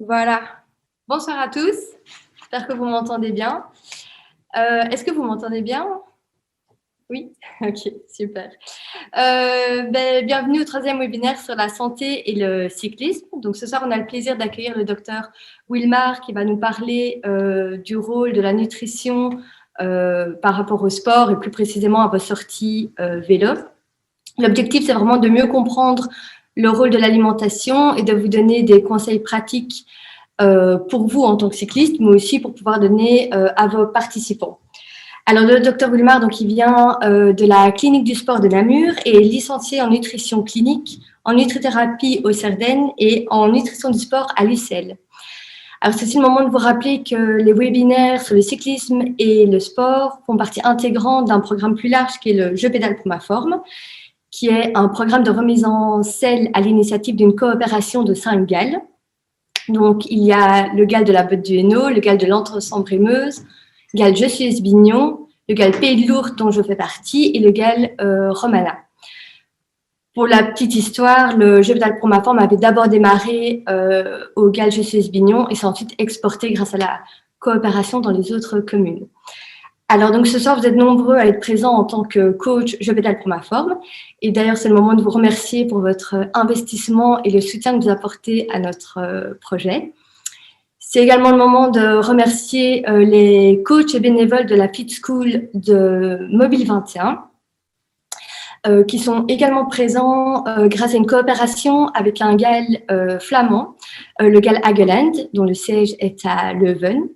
Voilà. Bonsoir à tous. J'espère que vous m'entendez bien. Est-ce que vous m'entendez bien? Oui? Ok, super. Bienvenue au troisième webinaire sur la santé et le cyclisme. Donc, ce soir, on a le plaisir d'accueillir le docteur Wilmar qui va nous parler du rôle de la nutrition par rapport au sport et plus précisément à vos sorties vélo. L'objectif, c'est vraiment de mieux comprendre le rôle de l'alimentation et de vous donner des conseils pratiques pour vous en tant que cycliste, mais aussi pour pouvoir donner à vos participants. Alors, le docteur Wilmar, donc, il vient de la clinique du sport de Namur et est licencié en nutrition clinique, en nutrithérapie au Cerdaine et en nutrition du sport à l'UCL. Alors, c'est aussi le moment de vous rappeler que les webinaires sur le cyclisme et le sport font partie intégrante d'un programme plus large qui est le Je pédale pour ma forme, qui est un programme de remise en selle à l'initiative d'une coopération de 5 GAL. Donc, il y a le GAL de la Botte du Hainaut, le GAL de l'Entre-Sambre-et-Meuse, le GAL Je suis Esbignon, le GAL Pays de Lourdes dont je fais partie et le GAL Romana. Pour la petite histoire, le Je pédale pour ma forme avait d'abord démarré au GAL Je suis Esbignon et s'est ensuite exporté grâce à la coopération dans les autres communes. Alors, donc, ce soir, vous êtes nombreux à être présents en tant que coach Je pédale pour ma forme. Et d'ailleurs, c'est le moment de vous remercier pour votre investissement et le soutien que vous apportez à notre projet. C'est également le moment de remercier les coachs et bénévoles de la Fit School de Mobile 21, qui sont également présents grâce à une coopération avec un GAL flamand, le GAL Hageland, dont le siège est à Leuven.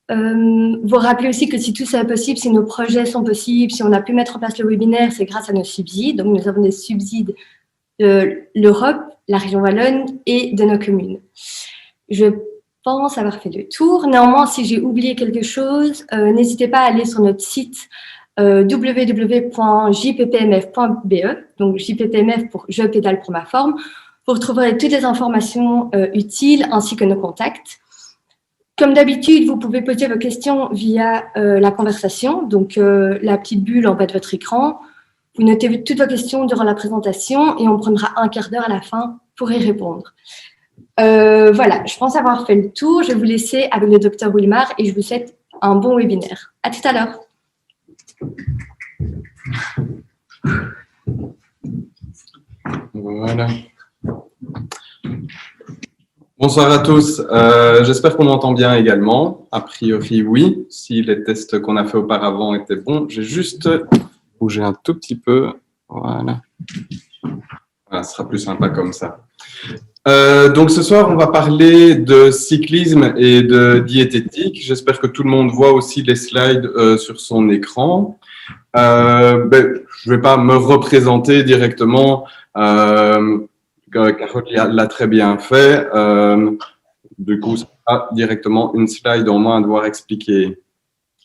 Vous rappelez aussi que si tout ça est possible, si nos projets sont possibles, si on a pu mettre en place le webinaire, c'est grâce à nos subsides. Donc, nous avons des subsides de l'Europe, la région Wallonne et de nos communes. Je pense avoir fait le tour. Néanmoins, si j'ai oublié quelque chose, n'hésitez pas à aller sur notre site www.jppmf.be, donc JPPMF pour Je pédale pour ma forme. Vous retrouverez toutes les informations utiles ainsi que nos contacts. Comme d'habitude, vous pouvez poser vos questions via la conversation, donc la petite bulle en bas de votre écran. Vous notez toutes vos questions durant la présentation et on prendra un quart d'heure à la fin pour y répondre. Voilà, je pense avoir fait le tour. Je vais vous laisser avec le docteur Wilmar et je vous souhaite un bon webinaire. À tout à l'heure. Voilà. Bonsoir à tous, j'espère qu'on m'entend bien également. A priori, oui, si les tests qu'on a fait auparavant étaient bons. J'ai juste bougé un tout petit peu. Voilà. Voilà, ce sera plus sympa comme ça. Donc ce soir, on va parler de cyclisme et de diététique. J'espère que tout le monde voit aussi les slides sur son écran. Je ne vais pas me représenter directement. Carole l'a très bien fait. Du coup, c'est pas directement une slide en moins à devoir expliquer.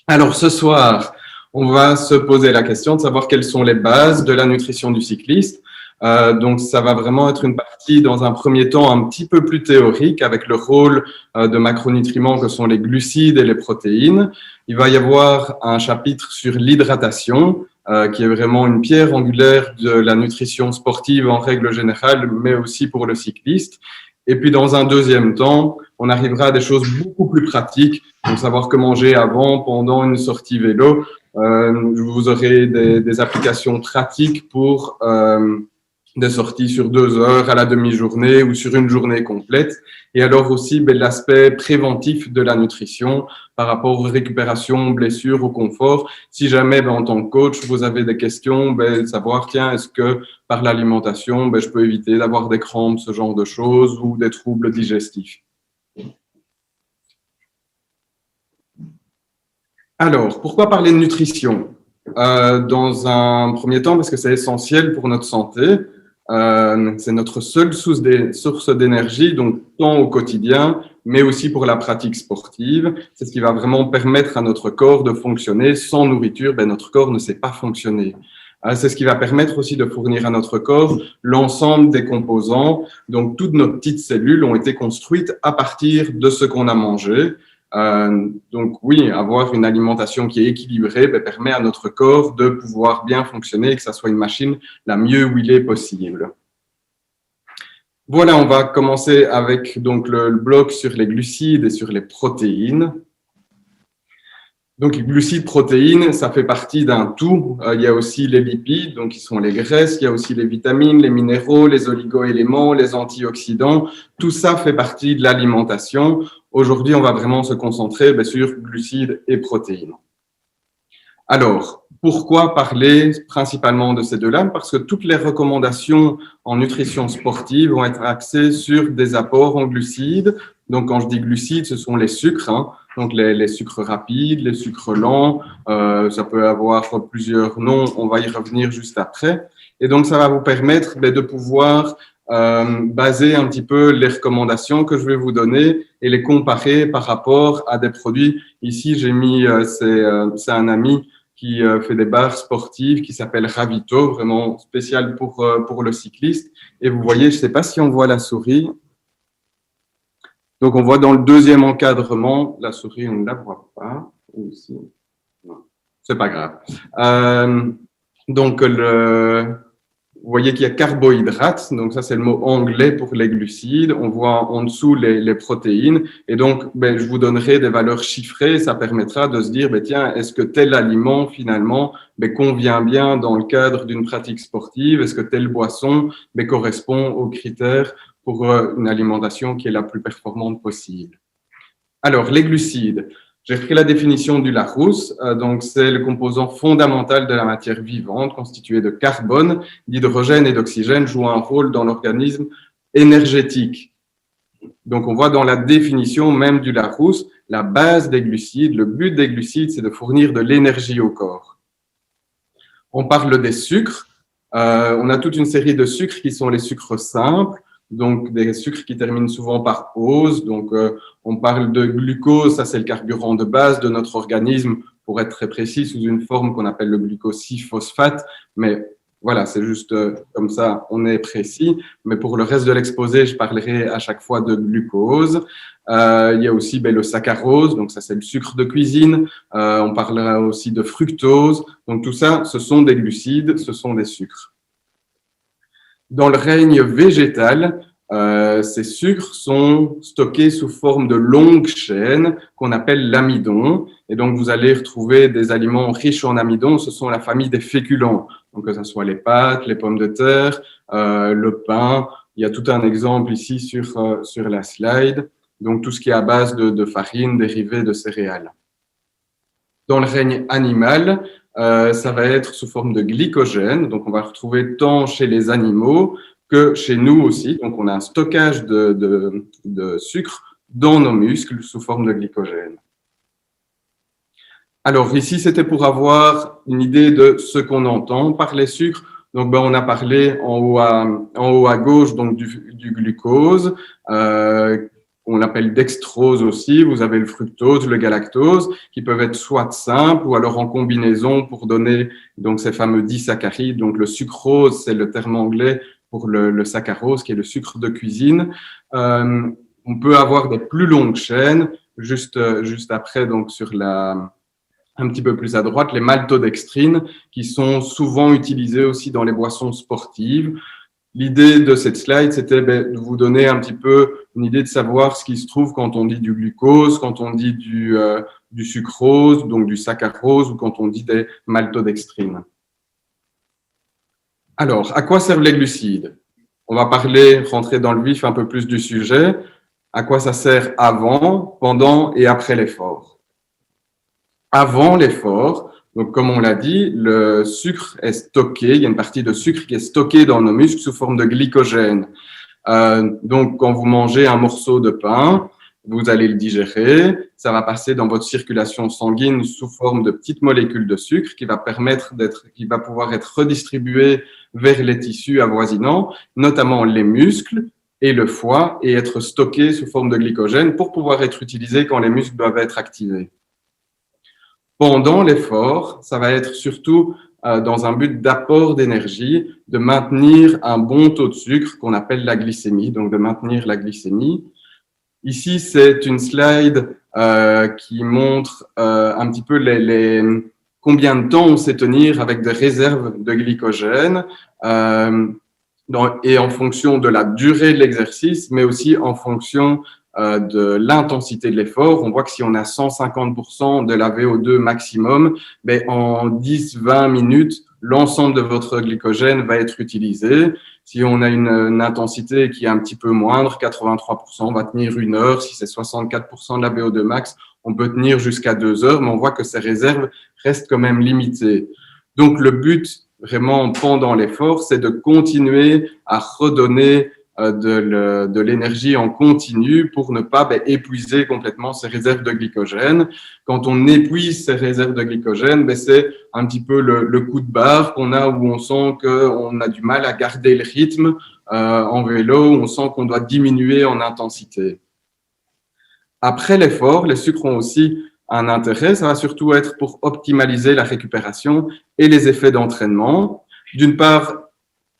Alors, ce soir, on va se poser la question de savoir quelles sont les bases de la nutrition du cycliste. Donc, ça va vraiment être une partie, dans un premier temps, un petit peu plus théorique avec le rôle de macronutriments que sont les glucides et les protéines. Il va y avoir un chapitre sur l'hydratation, qui est vraiment une pierre angulaire de la nutrition sportive en règle générale, mais aussi pour le cycliste. Et puis, dans un deuxième temps, on arrivera à des choses beaucoup plus pratiques, donc savoir que manger avant, pendant une sortie vélo. Vous aurez des applications pratiques pour des sorties sur 2 heures, à la demi-journée ou sur une journée complète. Et alors aussi l'aspect préventif de la nutrition par rapport aux récupérations, blessures, au confort. Si jamais en tant que coach, vous avez des questions, savoir, tiens, est-ce que par l'alimentation, je peux éviter d'avoir des crampes, ce genre de choses, ou des troubles digestifs. Alors, pourquoi parler de nutrition? Dans un premier temps, parce que c'est essentiel pour notre santé. C'est notre seule source d'énergie, donc tant au quotidien, mais aussi pour la pratique sportive. C'est ce qui va vraiment permettre à notre corps de fonctionner. Sans nourriture, notre corps ne sait pas fonctionner. C'est ce qui va permettre aussi de fournir à notre corps l'ensemble des composants. Donc, toutes nos petites cellules ont été construites à partir de ce qu'on a mangé. Donc oui, avoir une alimentation qui est équilibrée permet à notre corps de pouvoir bien fonctionner et que ça soit une machine la mieux huilée possible. Voilà, on va commencer avec donc le bloc sur les glucides et sur les protéines. Donc, les glucides, protéines, ça fait partie d'un tout. Il y a aussi les lipides, donc qui sont les graisses. Il y a aussi les vitamines, les minéraux, les oligo-éléments, les antioxydants. Tout ça fait partie de l'alimentation. Aujourd'hui, on va vraiment se concentrer sur glucides et protéines. Alors, pourquoi parler principalement de ces deux-là? Parce que toutes les recommandations en nutrition sportive vont être axées sur des apports en glucides. Donc, quand je dis glucides, ce sont les sucres, hein. Donc les sucres rapides, les sucres lents, ça peut avoir plusieurs noms, on va y revenir juste après. Et donc, ça va vous permettre de pouvoir baser un petit peu les recommandations que je vais vous donner et les comparer par rapport à des produits. Ici, j'ai mis, c'est un ami qui fait des barres sportives qui s'appelle Ravito, vraiment spécial pour le cycliste. Et vous voyez, je ne sais pas si on voit la souris. Donc, on voit dans le deuxième encadrement, la souris, on ne la voit pas. Ici. Non, c'est pas grave. Donc, vous voyez qu'il y a carbohydrates, donc ça c'est le mot anglais pour les glucides. On voit en dessous les protéines. Et donc, je vous donnerai des valeurs chiffrées. Ça permettra de se dire, tiens, est-ce que tel aliment finalement convient bien dans le cadre d'une pratique sportive? Est-ce que telle boisson correspond aux critères pour une alimentation qui est la plus performante possible? Alors, les glucides. J'ai repris la définition du Larousse. Donc, c'est le composant fondamental de la matière vivante constitué de carbone, d'hydrogène et d'oxygène, jouant un rôle dans l'organisme énergétique. Donc, on voit dans la définition même du Larousse, la base des glucides, le but des glucides, c'est de fournir de l'énergie au corps. On parle des sucres. On a toute une série de sucres qui sont les sucres simples. Donc, des sucres qui terminent souvent par ose. Donc, on parle de glucose, ça c'est le carburant de base de notre organisme, pour être très précis, sous une forme qu'on appelle le glucose 6-phosphate. Mais voilà, c'est juste comme ça, on est précis. Mais pour le reste de l'exposé, je parlerai à chaque fois de glucose. Il y a aussi le saccharose, donc ça c'est le sucre de cuisine. On parlera aussi de fructose. Donc tout ça, ce sont des glucides, ce sont des sucres. Dans le règne végétal, ces sucres sont stockés sous forme de longues chaînes qu'on appelle l'amidon. Et donc, vous allez retrouver des aliments riches en amidon. Ce sont la famille des féculents. Donc, que ce soit les pâtes, les pommes de terre, le pain. Il y a tout un exemple ici sur la slide. Donc, tout ce qui est à base de farine dérivée de céréales. Dans le règne animal, ça va être sous forme de glycogène. Donc, on va retrouver tant chez les animaux que chez nous aussi. Donc, on a un stockage de sucre dans nos muscles sous forme de glycogène. Alors, ici, c'était pour avoir une idée de ce qu'on entend par les sucres. Donc, on a parlé en haut à gauche donc du glucose, on l'appelle dextrose aussi. Vous avez le fructose, le galactose, qui peuvent être soit simples ou alors en combinaison pour donner donc ces fameux disaccharides. Donc, le sucrose, c'est le terme anglais pour le saccharose, qui est le sucre de cuisine. On peut avoir des plus longues chaînes, juste après, donc un petit peu plus à droite, les maltodextrines, qui sont souvent utilisées aussi dans les boissons sportives. L'idée de cette slide, c'était de vous donner un petit peu une idée de savoir ce qui se trouve quand on dit du glucose, quand on dit du sucrose, donc du saccharose, ou quand on dit des maltodextrines. Alors, à quoi servent les glucides? On va rentrer dans le vif un peu plus du sujet. À quoi ça sert avant, pendant et après l'effort? Avant l'effort, donc comme on l'a dit, le sucre est stocké, il y a une partie de sucre qui est stockée dans nos muscles sous forme de glycogène. Donc quand vous mangez un morceau de pain, vous allez le digérer, ça va passer dans votre circulation sanguine sous forme de petites molécules de sucre qui va pouvoir être redistribué vers les tissus avoisinants, notamment les muscles et le foie, et être stocké sous forme de glycogène pour pouvoir être utilisé quand les muscles doivent être activés. Pendant l'effort, ça va être surtout dans un but d'apport d'énergie, de maintenir un bon taux de sucre qu'on appelle la glycémie, donc de maintenir la glycémie. Ici, c'est une slide qui montre un petit peu combien de temps on sait tenir avec des réserves de glycogène. et en fonction de la durée de l'exercice, mais aussi en fonction de l'intensité de l'effort. On voit que si on a 150% de la VO2 maximum, ben, en 10-20 minutes, l'ensemble de votre glycogène va être utilisé. Si on a une intensité qui est un petit peu moindre, 83%, on va tenir 1 heure. Si c'est 64% de la VO2 max, on peut tenir jusqu'à 2 heures, mais on voit que ces réserves restent quand même limitées. Donc, le but, vraiment, pendant l'effort, c'est de continuer à redonner de l'énergie en continu pour ne pas épuiser complètement ces réserves de glycogène. Quand on épuise ces réserves de glycogène, c'est un petit peu le coup de barre qu'on a où on sent qu'on a du mal à garder le rythme en vélo, où on sent qu'on doit diminuer en intensité. Après l'effort, les sucres ont aussi un intérêt. Ça va surtout être pour optimaliser la récupération et les effets d'entraînement. D'une part,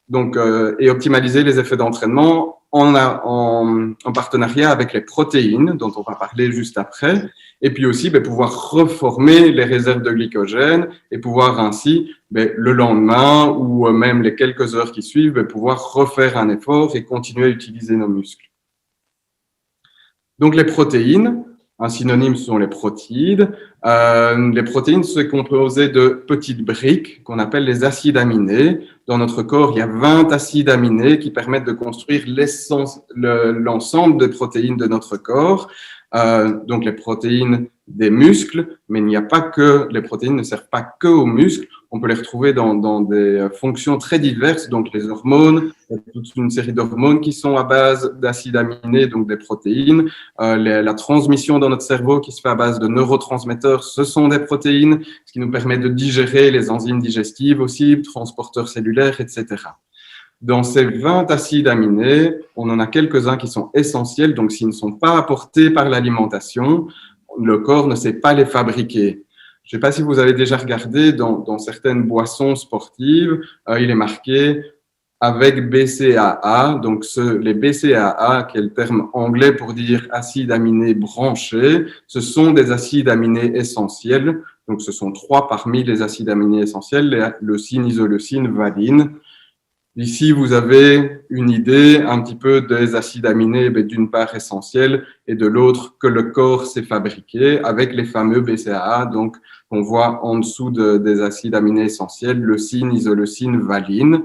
donc, et optimaliser les effets d'entraînement en partenariat avec les protéines, dont on va parler juste après, et puis aussi pouvoir reformer les réserves de glycogène et pouvoir ainsi, le lendemain ou même les quelques heures qui suivent, pouvoir refaire un effort et continuer à utiliser nos muscles. Donc, les protéines, un synonyme sont les protides. Les protéines sont composées de petites briques qu'on appelle les acides aminés. Dans notre corps, il y a 20 acides aminés qui permettent de construire l'ensemble des protéines de notre corps. Donc, les protéines des muscles, mais il n'y a pas que, les protéines ne servent pas que aux muscles. On peut les retrouver dans des fonctions très diverses, donc les hormones, toute une série d'hormones qui sont à base d'acides aminés, donc des protéines. La transmission dans notre cerveau qui se fait à base de neurotransmetteurs, ce sont des protéines, ce qui nous permet de digérer les enzymes digestives aussi, transporteurs cellulaires, etc. Dans ces 20 acides aminés, on en a quelques-uns qui sont essentiels, donc s'ils ne sont pas apportés par l'alimentation, le corps ne sait pas les fabriquer. Je ne sais pas si vous avez déjà regardé dans certaines boissons sportives, il est marqué avec BCAA, donc les BCAA, qui est le terme anglais pour dire acides aminés branchés, ce sont des acides aminés essentiels. Donc, ce sont 3 parmi les acides aminés essentiels, leucine, isoleucine, valine. Ici, vous avez une idée un petit peu des acides aminés, d'une part essentiels et de l'autre que le corps sait fabriquer avec les fameux BCAA, donc qu'on voit en dessous des acides aminés essentiels, leucine, isoleucine, valine.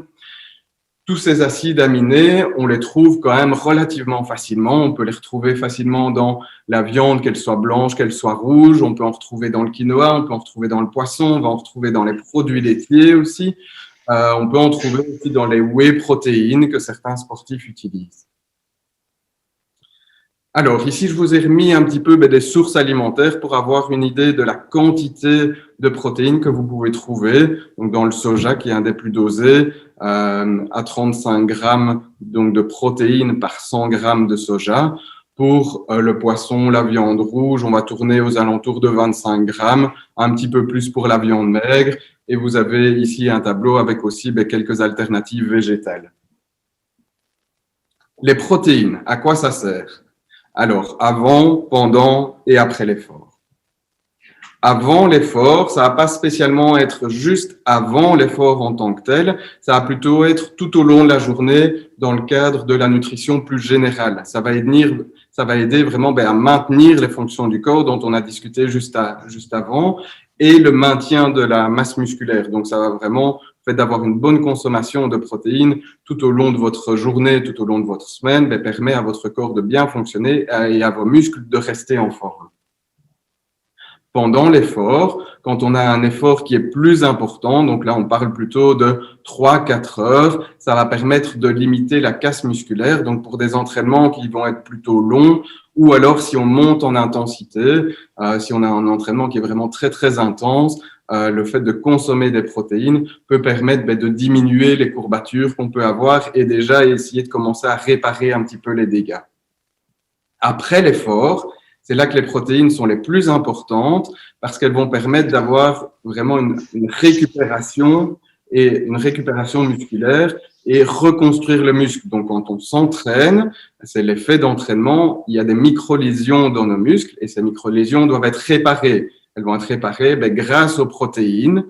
Tous ces acides aminés, on les trouve quand même relativement facilement. On peut les retrouver facilement dans la viande, qu'elle soit blanche, qu'elle soit rouge. On peut en retrouver dans le quinoa, on peut en retrouver dans le poisson, on va en retrouver dans les produits laitiers aussi. On peut en trouver aussi dans les whey protéines que certains sportifs utilisent. Alors, ici, je vous ai remis un petit peu des sources alimentaires pour avoir une idée de la quantité de protéines que vous pouvez trouver. Donc, dans le soja, qui est un des plus dosés, à 35 grammes donc, de protéines par 100 grammes de soja. Pour le poisson, la viande rouge, on va tourner aux alentours de 25 grammes, un petit peu plus pour la viande maigre. Et vous avez ici un tableau avec aussi quelques alternatives végétales. Les protéines, à quoi ça sert? Alors, avant, pendant et après l'effort. Avant l'effort, ça va pas spécialement être juste avant l'effort en tant que tel, ça va plutôt être tout au long de la journée dans le cadre de la nutrition plus générale. Ça va aider vraiment à maintenir les fonctions du corps dont on a discuté juste avant et le maintien de la masse musculaire. Donc, ça va vraiment le fait d'avoir une bonne consommation de protéines tout au long de votre journée, tout au long de votre semaine, permet à votre corps de bien fonctionner et à vos muscles de rester en forme. Pendant l'effort, quand on a un effort qui est plus important, donc là on parle plutôt de 3-4 heures, ça va permettre de limiter la casse musculaire, donc pour des entraînements qui vont être plutôt longs, ou alors si on monte en intensité, si on a un entraînement qui est vraiment très très intense, le fait de consommer des protéines peut permettre de diminuer les courbatures qu'on peut avoir et déjà essayer de commencer à réparer un petit peu les dégâts. Après l'effort, c'est là que les protéines sont les plus importantes parce qu'elles vont permettre d'avoir vraiment une récupération et une récupération musculaire et reconstruire le muscle. Donc, quand on s'entraîne, c'est l'effet d'entraînement, il y a des micro-lésions dans nos muscles et ces micro-lésions doivent être réparées. Elles vont être réparées grâce aux protéines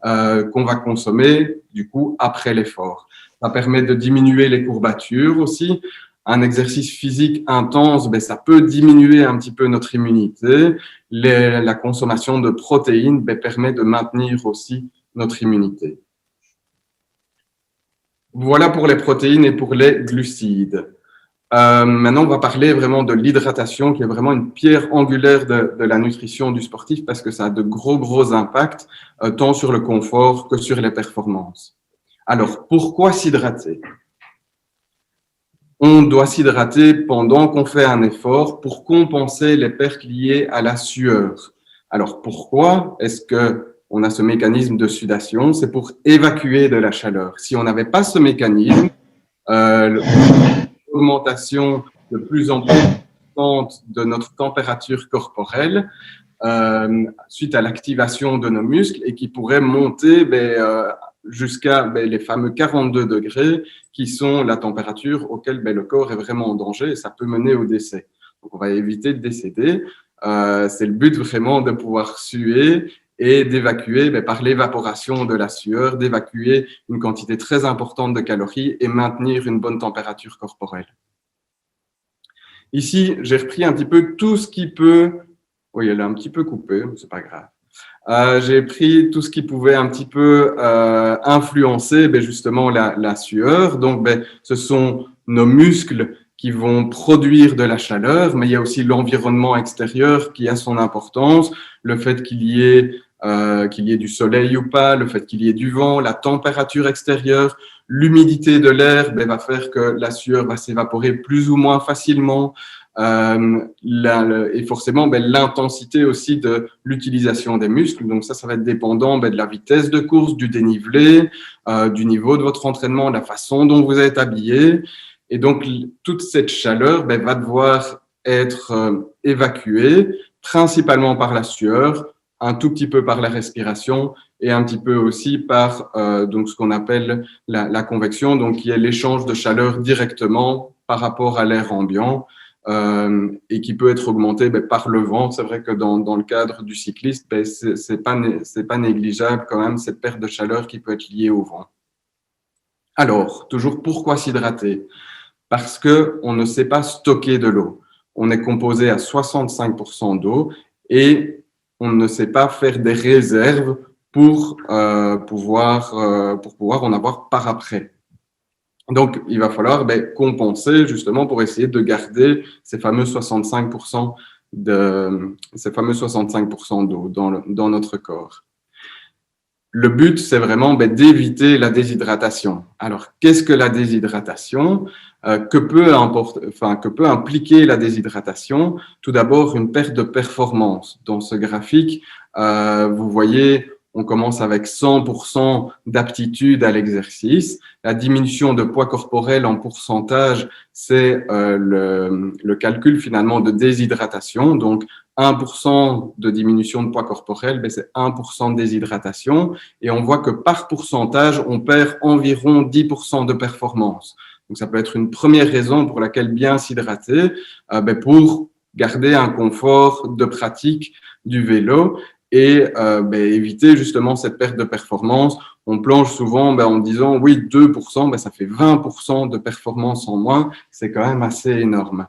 qu'on va consommer du coup après l'effort. Ça permet de diminuer les courbatures aussi. Un exercice physique intense, ça peut diminuer un petit peu notre immunité. La consommation de protéines permet de maintenir aussi notre immunité. Voilà pour les protéines et pour les glucides. Maintenant, on va parler vraiment de l'hydratation, qui est vraiment une pierre angulaire de la nutrition du sportif parce que ça a de gros impacts, tant sur le confort que sur les performances. Alors, pourquoi s'hydrater? On doit s'hydrater pendant qu'on fait un effort pour compenser les pertes liées à la sueur. Alors, pourquoi est-ce qu'on a ce mécanisme de sudation? C'est pour évacuer de la chaleur. Si on n'avait pas ce mécanisme, l'augmentation de plus en plus importante de notre température corporelle suite à l'activation de nos muscles et qui pourrait monter jusqu'à les fameux 42 degrés qui sont la température auquel le corps est vraiment en danger et ça peut mener au décès. Donc, on va éviter de décéder. C'est le but vraiment de pouvoir suer et d'évacuer par l'évaporation de la sueur, d'évacuer une quantité très importante de calories et maintenir une bonne température corporelle. Ici, j'ai repris un petit peu tout ce qui peut... Oui, elle est un petit peu coupée, mais c'est pas grave. J'ai pris tout ce qui pouvait un petit peu influencer justement la sueur. Donc, ce sont nos muscles qui vont produire de la chaleur, mais il y a aussi l'environnement extérieur qui a son importance, le fait qu'il y ait du soleil ou pas, le fait qu'il y ait du vent, la température extérieure, l'humidité de l'air va faire que la sueur va s'évaporer plus ou moins facilement. Et forcément l'intensité aussi de l'utilisation des muscles. Donc ça va être dépendant de la vitesse de course, du dénivelé, du niveau de votre entraînement, la façon dont vous êtes habillé. Et donc toute cette chaleur va devoir être évacuée, principalement par la sueur, un tout petit peu par la respiration et un petit peu aussi par donc ce qu'on appelle la convection, donc qui est l'échange de chaleur directement par rapport à l'air ambiant. Et qui peut être augmenté par le vent. C'est vrai que dans le cadre du cycliste, c'est pas négligeable quand même cette perte de chaleur qui peut être liée au vent. Alors, toujours pourquoi s'hydrater? Parce que on ne sait pas stocker de l'eau. On est composé à 65% d'eau et on ne sait pas faire des réserves pour pouvoir en avoir par après. Donc, il va falloir compenser justement pour essayer de garder ces fameux 65% d'eau dans notre corps. Le but, c'est vraiment d'éviter la déshydratation. Alors, qu'est-ce que la déshydratation? Que peut impliquer la déshydratation? Tout d'abord, une perte de performance. Dans ce graphique, vous voyez, on commence avec 100% d'aptitude à l'exercice. La diminution de poids corporel en pourcentage, c'est le calcul finalement de déshydratation. Donc, 1% de diminution de poids corporel, c'est 1% de déshydratation. Et on voit que par pourcentage, on perd environ 10% de performance. Donc, ça peut être une première raison pour laquelle bien s'hydrater, pour garder un confort de pratique du vélo et éviter justement cette perte de performance. On plonge souvent en disant oui, 2%, ça fait 20% de performance en moins. C'est quand même assez énorme.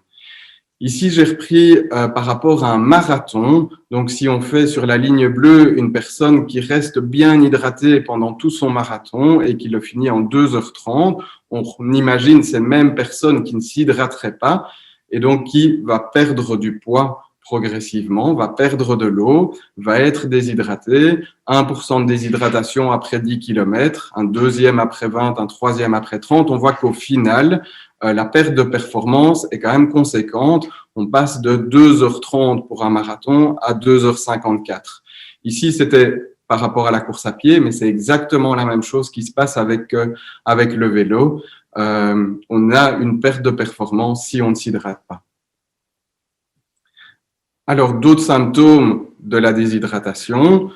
Ici, j'ai repris par rapport à un marathon. Donc, si on fait sur la ligne bleue une personne qui reste bien hydratée pendant tout son marathon et qui le finit en 2h30, on imagine ces mêmes personnes qui ne s'hydrateraient pas et donc qui va perdre du poids progressivement, va perdre de l'eau, va être déshydraté, 1% de déshydratation après 10 km, un deuxième après 20, un troisième après 30. On voit qu'au final, la perte de performance est quand même conséquente. On passe de 2h30 pour un marathon à 2h54. Ici, c'était par rapport à la course à pied, mais c'est exactement la même chose qui se passe avec le vélo. On a une perte de performance si on ne s'hydrate pas. Alors, d'autres symptômes de la déshydratation,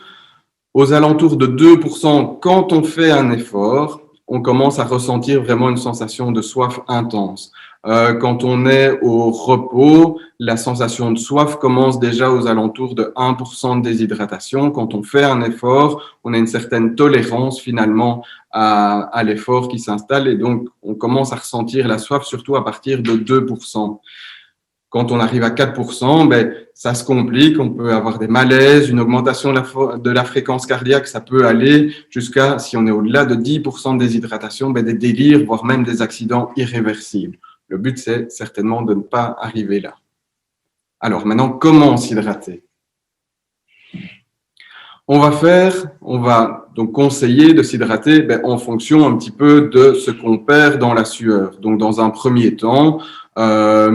aux alentours de 2%, quand on fait un effort, on commence à ressentir vraiment une sensation de soif intense. Quand on est au repos, la sensation de soif commence déjà aux alentours de 1% de déshydratation. Quand on fait un effort, on a une certaine tolérance finalement à l'effort qui s'installe et donc on commence à ressentir la soif surtout à partir de 2%. Quand on arrive à 4%, ben, ça se complique, on peut avoir des malaises, une augmentation de la fréquence cardiaque, ça peut aller jusqu'à, si on est au-delà de 10% de déshydratation, ben, des délires, voire même des accidents irréversibles. Le but, c'est certainement de ne pas arriver là. Alors maintenant, comment s'hydrater? On va donc conseiller de s'hydrater en fonction un petit peu de ce qu'on perd dans la sueur. Donc, dans un premier temps,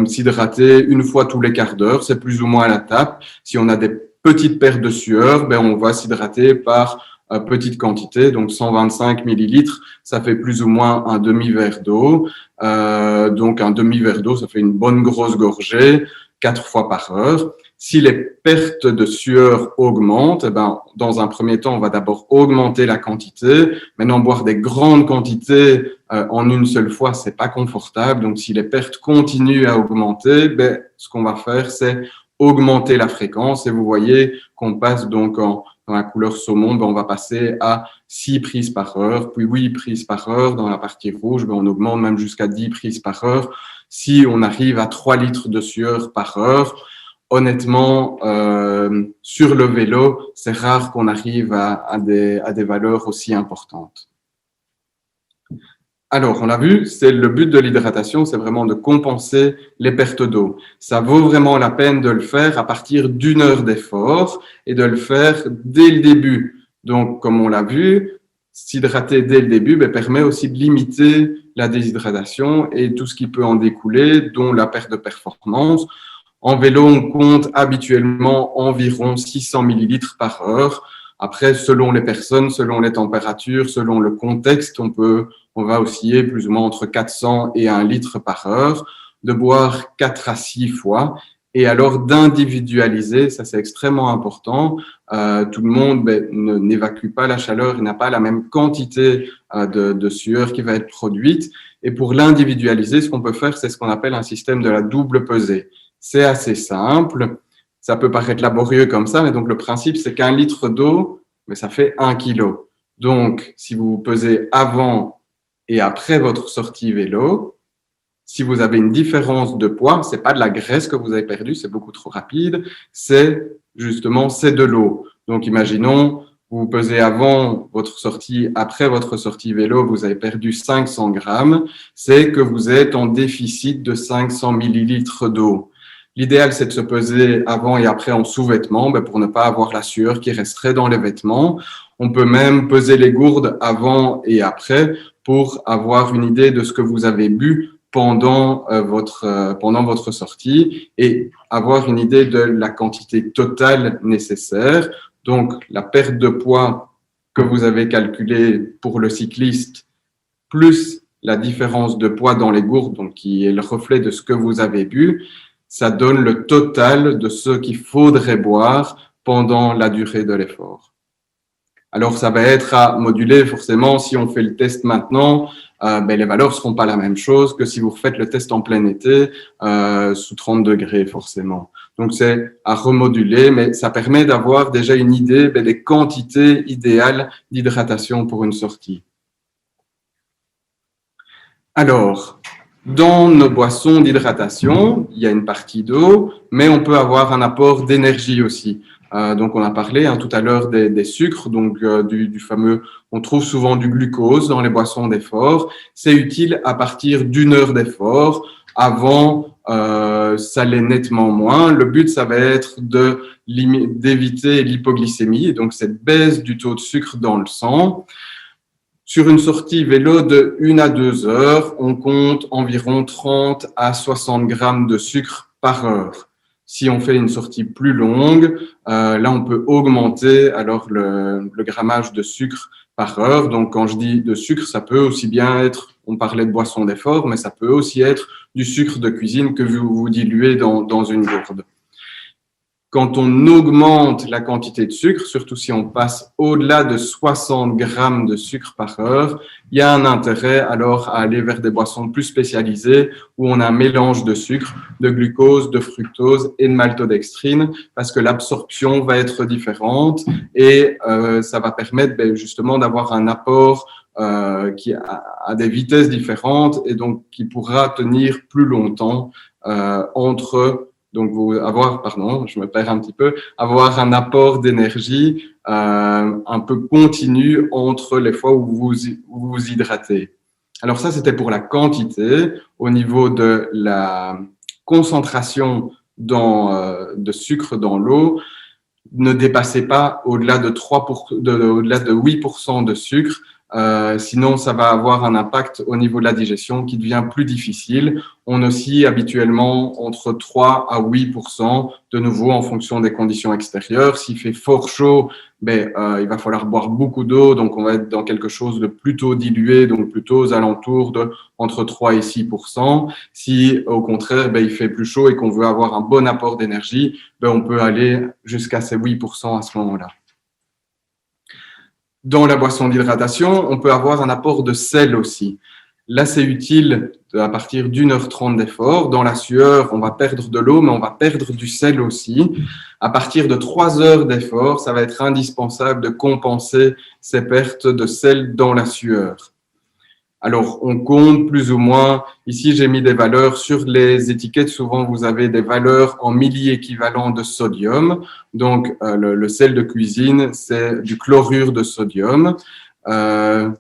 s'hydrater une fois tous les quarts d'heure, c'est plus ou moins à la tape. Si on a des petites pertes de sueur, on va s'hydrater par petite quantité, donc 125 millilitres, ça fait plus ou moins un demi-verre d'eau. Donc, un demi-verre d'eau, ça fait une bonne grosse gorgée, 4 fois par heure. Si les pertes de sueur augmentent, dans un premier temps, on va d'abord augmenter la quantité. Maintenant, boire des grandes quantités en une seule fois, c'est pas confortable. Donc, si les pertes continuent à augmenter, ce qu'on va faire, c'est augmenter la fréquence. Et vous voyez qu'on passe donc dans la couleur saumon, on va passer à 6 prises par heure, puis 8 prises par heure. Dans la partie rouge, on augmente même jusqu'à 10 prises par heure. Si on arrive à 3 litres de sueur par heure, honnêtement, sur le vélo, c'est rare qu'on arrive à des valeurs aussi importantes. Alors, on l'a vu, c'est le but de l'hydratation, c'est vraiment de compenser les pertes d'eau. Ça vaut vraiment la peine de le faire à partir d'1 heure d'effort et de le faire dès le début. Donc, comme on l'a vu, s'hydrater dès le début permet aussi de limiter la déshydratation et tout ce qui peut en découler, dont la perte de performance. En vélo, on compte habituellement environ 600 millilitres par heure. Après, selon les personnes, selon les températures, selon le contexte, on va osciller plus ou moins entre 400 et 1 litre par heure, de boire 4 à 6 fois. Et alors d'individualiser, ça c'est extrêmement important. Tout le monde n'évacue pas la chaleur, il n'a pas la même quantité de sueur qui va être produite. Et pour l'individualiser, ce qu'on peut faire, c'est ce qu'on appelle un système de la double pesée. C'est assez simple, ça peut paraître laborieux comme ça, mais donc le principe, c'est qu'1 litre d'eau, ça fait 1 kilo. Donc, si vous vous pesez avant et après votre sortie vélo, si vous avez une différence de poids, c'est pas de la graisse que vous avez perdue, c'est beaucoup trop rapide, c'est de l'eau. Donc, imaginons, vous vous pesez avant votre sortie, après votre sortie vélo, vous avez perdu 500 grammes, c'est que vous êtes en déficit de 500 millilitres d'eau. L'idéal, c'est de se peser avant et après en sous-vêtements pour ne pas avoir la sueur qui resterait dans les vêtements. On peut même peser les gourdes avant et après pour avoir une idée de ce que vous avez bu pendant votre sortie et avoir une idée de la quantité totale nécessaire. Donc, la perte de poids que vous avez calculée pour le cycliste, plus la différence de poids dans les gourdes, donc qui est le reflet de ce que vous avez bu, ça donne le total de ce qu'il faudrait boire pendant la durée de l'effort. Alors, ça va être à moduler forcément. Si on fait le test maintenant, les valeurs seront pas la même chose que si vous refaites le test en plein été sous 30 degrés forcément. Donc, c'est à remoduler, mais ça permet d'avoir déjà une idée des quantités idéales d'hydratation pour une sortie. Alors, dans nos boissons d'hydratation, il y a une partie d'eau, mais on peut avoir un apport d'énergie aussi. Donc, on a parlé tout à l'heure des sucres, donc du fameux, on trouve souvent du glucose dans les boissons d'effort. C'est utile à partir d'1 heure d'effort. Avant, ça l'est nettement moins. Le but, ça va être d'éviter l'hypoglycémie, donc cette baisse du taux de sucre dans le sang. Sur une sortie vélo de 1 à 2 heures, on compte environ 30 à 60 grammes de sucre par heure. Si on fait une sortie plus longue, là, on peut augmenter alors le grammage de sucre par heure. Donc, quand je dis de sucre, ça peut aussi bien être, on parlait de boisson d'effort, mais ça peut aussi être du sucre de cuisine que vous diluez dans une gourde. Quand on augmente la quantité de sucre, surtout si on passe au-delà de 60 grammes de sucre par heure, il y a un intérêt alors à aller vers des boissons plus spécialisées où on a un mélange de sucre, de glucose, de fructose et de maltodextrine parce que l'absorption va être différente et ça va permettre justement d'avoir un apport qui a des vitesses différentes et donc qui pourra tenir plus longtemps donc, je me perds un petit peu, avoir un apport d'énergie un peu continu entre les fois où vous vous hydratez. Alors ça, c'était pour la quantité. Au niveau de la concentration de sucre dans l'eau, ne dépassez pas au-delà de 8% de sucre. Sinon, ça va avoir un impact au niveau de la digestion qui devient plus difficile. On oscille habituellement entre 3 à 8%, de nouveau en fonction des conditions extérieures. S'il fait fort chaud, il va falloir boire beaucoup d'eau, donc on va être dans quelque chose de plutôt dilué, donc plutôt aux alentours de entre 3 et 6%. Si au contraire, il fait plus chaud et qu'on veut avoir un bon apport d'énergie, on peut aller jusqu'à ces 8% à ce moment-là. Dans la boisson d'hydratation, on peut avoir un apport de sel aussi. Là, c'est utile à partir d'1h30 d'effort. Dans la sueur, on va perdre de l'eau, mais on va perdre du sel aussi. À partir de 3 heures d'effort, ça va être indispensable de compenser ces pertes de sel dans la sueur. Alors, on compte plus ou moins, ici j'ai mis des valeurs sur les étiquettes, souvent vous avez des valeurs en milliéquivalents de sodium. Donc, le sel de cuisine, c'est du chlorure de sodium.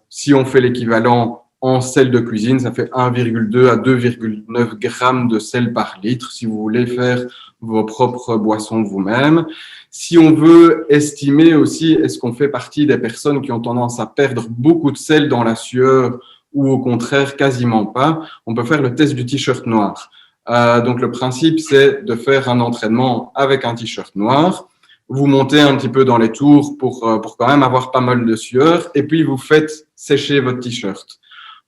Si on fait l'équivalent en sel de cuisine, ça fait 1,2 à 2,9 grammes de sel par litre, si vous voulez faire vos propres boissons vous-même. Si on veut estimer aussi, est-ce qu'on fait partie des personnes qui ont tendance à perdre beaucoup de sel dans la sueur ou au contraire quasiment pas, on peut faire le test du t-shirt noir. Donc le principe, c'est de faire un entraînement avec un t-shirt noir. Vous montez un petit peu dans les tours pour quand même avoir pas mal de sueur et puis vous faites sécher votre t-shirt.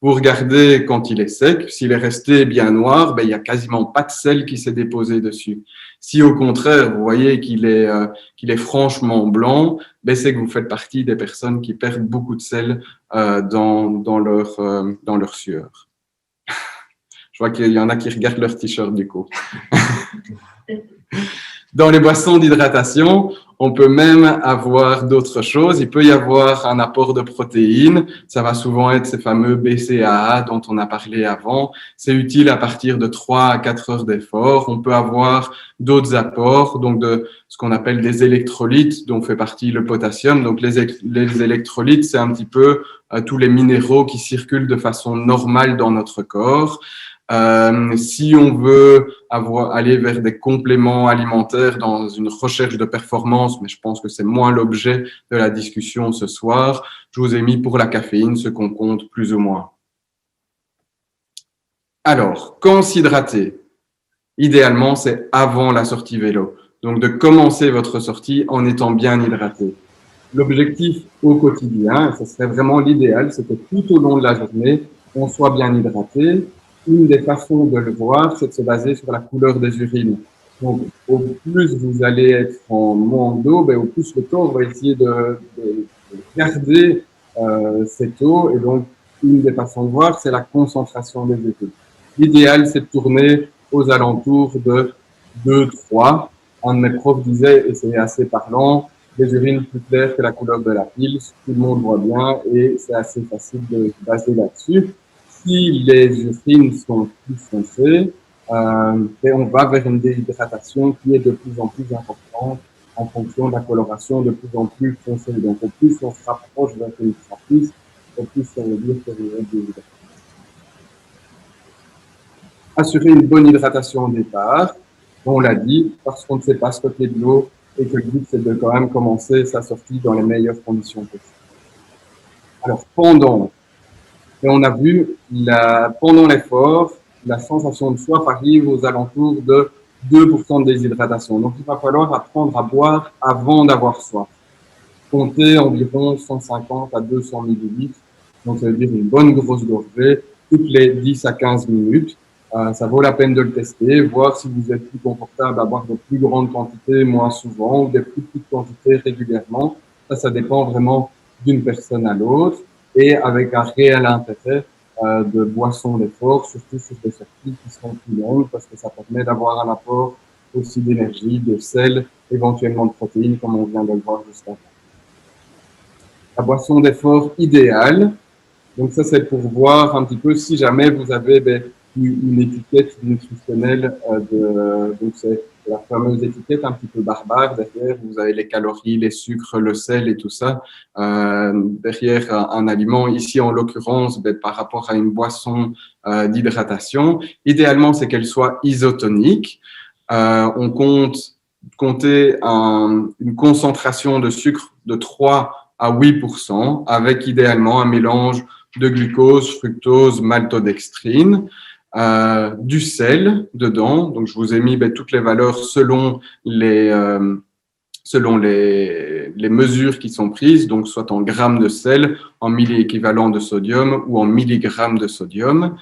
Vous regardez quand il est sec, s'il est resté bien noir, il n'y a quasiment pas de sel qui s'est déposé dessus. Si au contraire, vous voyez qu'il est franchement blanc, c'est que vous faites partie des personnes qui perdent beaucoup de sel dans leur sueur. Je vois qu'il y en a qui regardent leur t-shirt du coup. Dans les boissons d'hydratation, on peut même avoir d'autres choses. Il peut y avoir un apport de protéines. Ça va souvent être ces fameux BCAA dont on a parlé avant. C'est utile à partir de 3 à 4 heures d'effort. On peut avoir d'autres apports, donc de ce qu'on appelle des électrolytes, dont fait partie le potassium. Donc les électrolytes, c'est un petit peu tous les minéraux qui circulent de façon normale dans notre corps. Si on veut aller vers des compléments alimentaires dans une recherche de performance, mais je pense que c'est moins l'objet de la discussion ce soir, je vous ai mis pour la caféine ce qu'on compte plus ou moins. Alors, quand s'hydrater? Idéalement, c'est avant la sortie vélo. Donc, de commencer votre sortie en étant bien hydraté. L'objectif au quotidien, et ce serait vraiment l'idéal, c'est que tout au long de la journée, on soit bien hydraté. Une des façons de le voir, c'est de se baser sur la couleur des urines. Donc, au plus vous allez être en manque d'eau, au plus le corps va essayer de garder cette eau. Et donc, une des façons de voir, c'est la concentration des urines. L'idéal, c'est de tourner aux alentours de 2-3. Un de mes profs disait, et c'est assez parlant, des urines plus claires que la couleur de la pile. Tout le monde voit bien et c'est assez facile de se baser là-dessus. Si les urines sont plus foncées, on va vers une déshydratation qui est de plus en plus importante en fonction de la coloration de plus en plus foncée. Donc, au plus on se rapproche d'un ultra-plus, au plus ça veut dire que vous êtes déshydraté. Assurer une bonne hydratation au départ, on l'a dit, parce qu'on ne sait pas stocker de l'eau et que le but, c'est de quand même commencer sa sortie dans les meilleures conditions possibles. Alors, et on a vu, pendant l'effort, la sensation de soif arrive aux alentours de 2% de déshydratation. Donc, il va falloir apprendre à boire avant d'avoir soif. Comptez environ 150 à 200 millilitres. Donc, ça veut dire une bonne grosse gorgée toutes les 10 à 15 minutes. Ça vaut la peine de le tester, voir si vous êtes plus confortable à boire de plus grandes quantités moins souvent ou des plus petites quantités régulièrement. Ça dépend vraiment d'une personne à l'autre et avec un réel intérêt de boissons d'effort, surtout sur des sorties qui seront plus longues parce que ça permet d'avoir un apport aussi d'énergie, de sel, éventuellement de protéines comme on vient de le voir juste avant. La boisson d'effort idéale, donc ça c'est pour voir un petit peu si jamais vous avez une étiquette nutritionnelle donc c'est la fameuse étiquette un petit peu barbare. Derrière, vous avez les calories, les sucres, le sel et tout ça. Derrière un aliment, ici en l'occurrence, par rapport à une boisson d'hydratation, idéalement c'est qu'elle soit isotonique. On compter une concentration de sucre de 3 à 8%, avec idéalement un mélange de glucose, fructose, maltodextrine, du sel dedans. Donc, je vous ai mis toutes les valeurs selon les mesures qui sont prises, donc soit en grammes de sel, en milliéquivalent de sodium ou en milligrammes de sodium.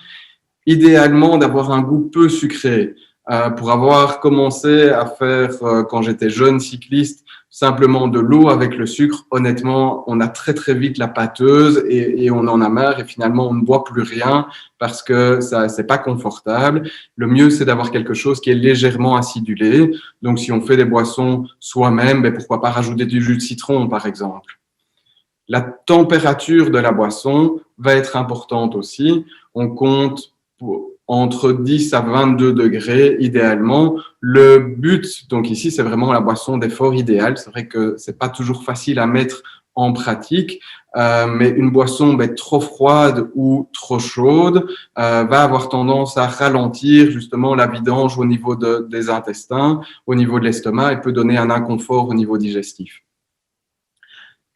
Idéalement, d'avoir un goût peu sucré. Pour avoir commencé à faire, quand j'étais jeune cycliste, simplement de l'eau avec le sucre, honnêtement, on a très très vite la pâteuse et on en a marre et finalement on ne boit plus rien parce que ça c'est pas confortable. Le mieux c'est d'avoir quelque chose qui est légèrement acidulé. Donc si on fait des boissons soi-même, pourquoi pas rajouter du jus de citron par exemple. La température de la boisson va être importante aussi. On compte entre 10 à 22 degrés idéalement. Le but, donc ici, c'est vraiment la boisson d'effort idéale. C'est vrai que c'est pas toujours facile à mettre en pratique, mais une boisson trop froide ou trop chaude va avoir tendance à ralentir justement la vidange au niveau des intestins, au niveau de l'estomac et peut donner un inconfort au niveau digestif.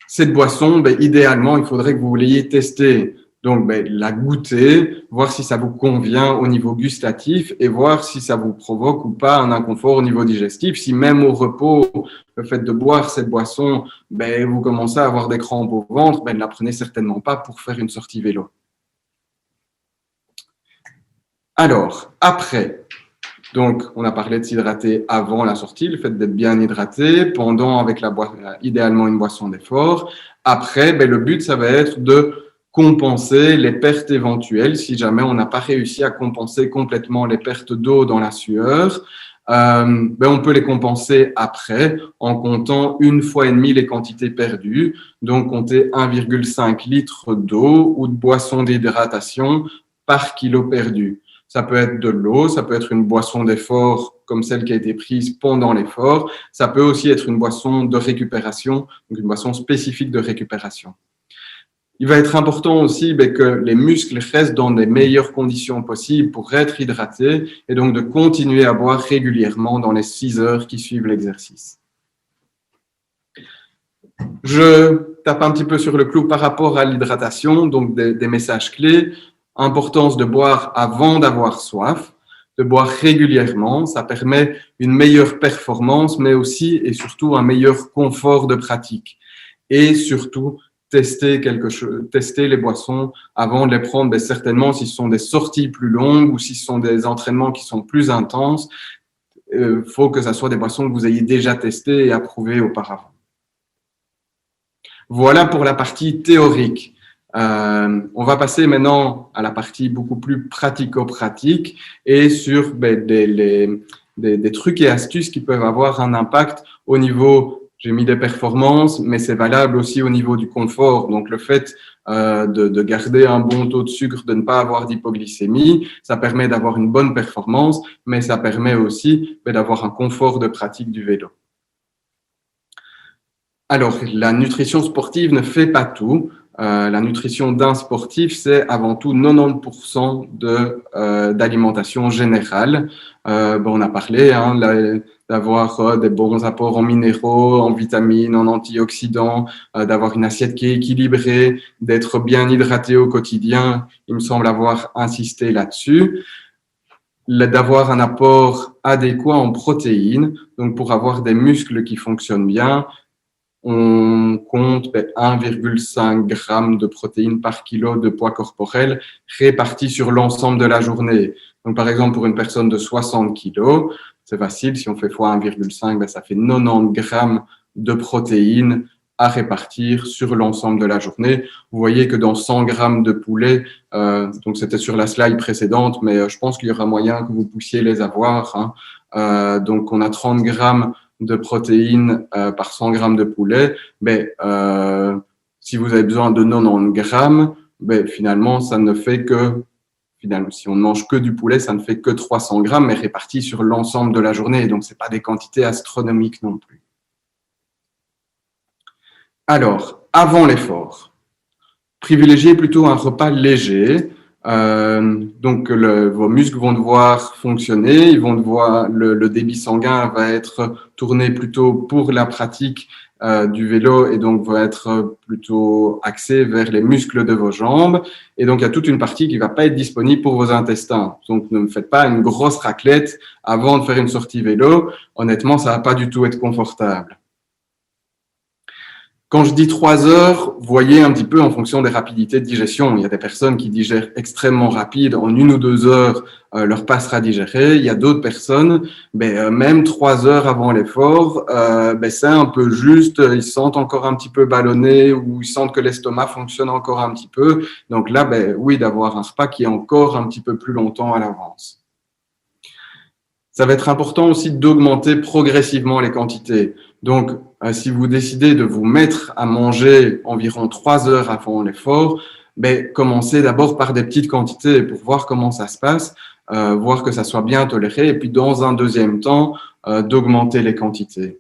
Cette boisson, idéalement, il faudrait que vous l'ayez testée. Donc, la goûter, voir si ça vous convient au niveau gustatif et voir si ça vous provoque ou pas un inconfort au niveau digestif. Si même au repos, le fait de boire cette boisson, vous commencez à avoir des crampes au ventre, ne la prenez certainement pas pour faire une sortie vélo. Alors, après, donc, on a parlé de s'hydrater avant la sortie, le fait d'être bien hydraté, pendant avec idéalement une boisson d'effort. Après, le but, ça va être de compenser les pertes éventuelles si jamais on n'a pas réussi à compenser complètement les pertes d'eau dans la sueur. On peut les compenser après en comptant 1,5 fois les quantités perdues. Donc, compter 1,5 litre d'eau ou de boisson d'hydratation par kilo perdu. Ça peut être de l'eau, ça peut être une boisson d'effort comme celle qui a été prise pendant l'effort. Ça peut aussi être une boisson de récupération, donc une boisson spécifique de récupération. Il va être important aussi que les muscles restent dans les meilleures conditions possibles pour être hydratés et donc de continuer à boire régulièrement dans les 6 heures qui suivent l'exercice. Je tape un petit peu sur le clou par rapport à l'hydratation, donc des messages clés. Importance de boire avant d'avoir soif, de boire régulièrement. Ça permet une meilleure performance, mais aussi et surtout un meilleur confort de pratique. Et surtout, tester les boissons avant de les prendre. Certainement, si ce sont des sorties plus longues ou si ce sont des entraînements qui sont plus intenses, faut que ce soit des boissons que vous ayez déjà testées et approuvées auparavant. Voilà pour la partie théorique. On va passer maintenant à la partie beaucoup plus pratico-pratique et sur des trucs et astuces qui peuvent avoir un impact au niveau, j'ai mis des performances, mais c'est valable aussi au niveau du confort. Donc le fait de garder un bon taux de sucre, de ne pas avoir d'hypoglycémie, ça permet d'avoir une bonne performance, mais ça permet aussi d'avoir un confort de pratique du vélo. Alors, la nutrition sportive ne fait pas tout. La nutrition d'un sportif, c'est avant tout 90% d'alimentation générale. On a parlé d'avoir des bons apports en minéraux, en vitamines, en antioxydants, d'avoir une assiette qui est équilibrée, d'être bien hydraté au quotidien. Il me semble avoir insisté là-dessus. D'avoir un apport adéquat en protéines, donc pour avoir des muscles qui fonctionnent bien. On compte 1,5 g de protéines par kilo de poids corporel répartis sur l'ensemble de la journée. Donc, par exemple, pour une personne de 60 kg, c'est facile, si on fait fois 1,5, ben, ça fait 90 grammes de protéines à répartir sur l'ensemble de la journée. Vous voyez que dans 100 grammes de poulet, donc c'était sur la slide précédente, mais je pense qu'il y aura moyen que vous puissiez les avoir, hein. Donc, on a 30 grammes de protéines par 100 grammes de poulet. Mais si vous avez besoin de 90 grammes, ben, finalement, ça ne fait que, finalement, si on ne mange que du poulet, ça ne fait que 300 grammes, mais répartis sur l'ensemble de la journée. Donc, ce n'est pas des quantités astronomiques non plus. Alors, avant l'effort, privilégiez plutôt un repas léger. Donc, vos muscles vont devoir fonctionner, ils vont devoir, le débit sanguin va être tourné plutôt pour la pratique du vélo et donc va être plutôt axé vers les muscles de vos jambes. Et donc, il y a toute une partie qui va pas être disponible pour vos intestins. Donc, ne me faites pas une grosse raclette avant de faire une sortie vélo. Honnêtement, ça va pas du tout être confortable. Quand je dis 3 heures, voyez un petit peu en fonction des rapidités de digestion. Il y a des personnes qui digèrent extrêmement rapide, en 1 ou 2 heures, leur passe sera digéré. Il y a d'autres personnes, même 3 heures avant l'effort, c'est un peu juste, ils se sentent encore un petit peu ballonnés ou ils sentent que l'estomac fonctionne encore un petit peu. Donc là, oui, d'avoir un repas qui est encore un petit peu plus longtemps à l'avance. Ça va être important aussi d'augmenter progressivement les quantités. Donc, si vous décidez de vous mettre à manger environ 3 heures avant l'effort, commencez d'abord par des petites quantités pour voir comment ça se passe, voir que ça soit bien toléré, et puis dans un deuxième temps, d'augmenter les quantités.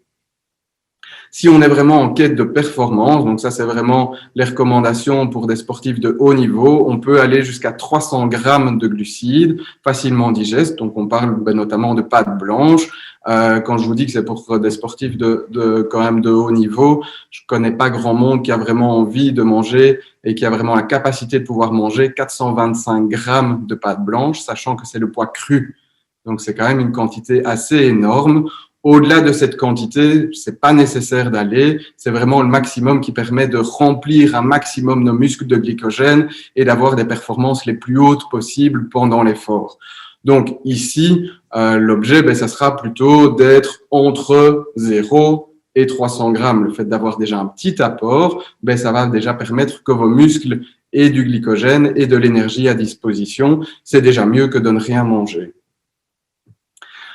Si on est vraiment en quête de performance, donc ça c'est vraiment les recommandations pour des sportifs de haut niveau, on peut aller jusqu'à 300 grammes de glucides facilement digestes. Donc on parle notamment de pâtes blanches. Quand je vous dis que c'est pour des sportifs quand même de haut niveau, je connais pas grand monde qui a vraiment envie de manger et qui a vraiment la capacité de pouvoir manger 425 grammes de pâtes blanches, sachant que c'est le poids cru. Donc c'est quand même une quantité assez énorme. Au-delà de cette quantité, c'est pas nécessaire d'aller. C'est vraiment le maximum qui permet de remplir un maximum nos muscles de glycogène et d'avoir des performances les plus hautes possibles pendant l'effort. Donc ici, l'objet, ça sera plutôt d'être entre 0 et 300 grammes. Le fait d'avoir déjà un petit apport, ça va déjà permettre que vos muscles aient du glycogène et de l'énergie à disposition. C'est déjà mieux que de ne rien manger.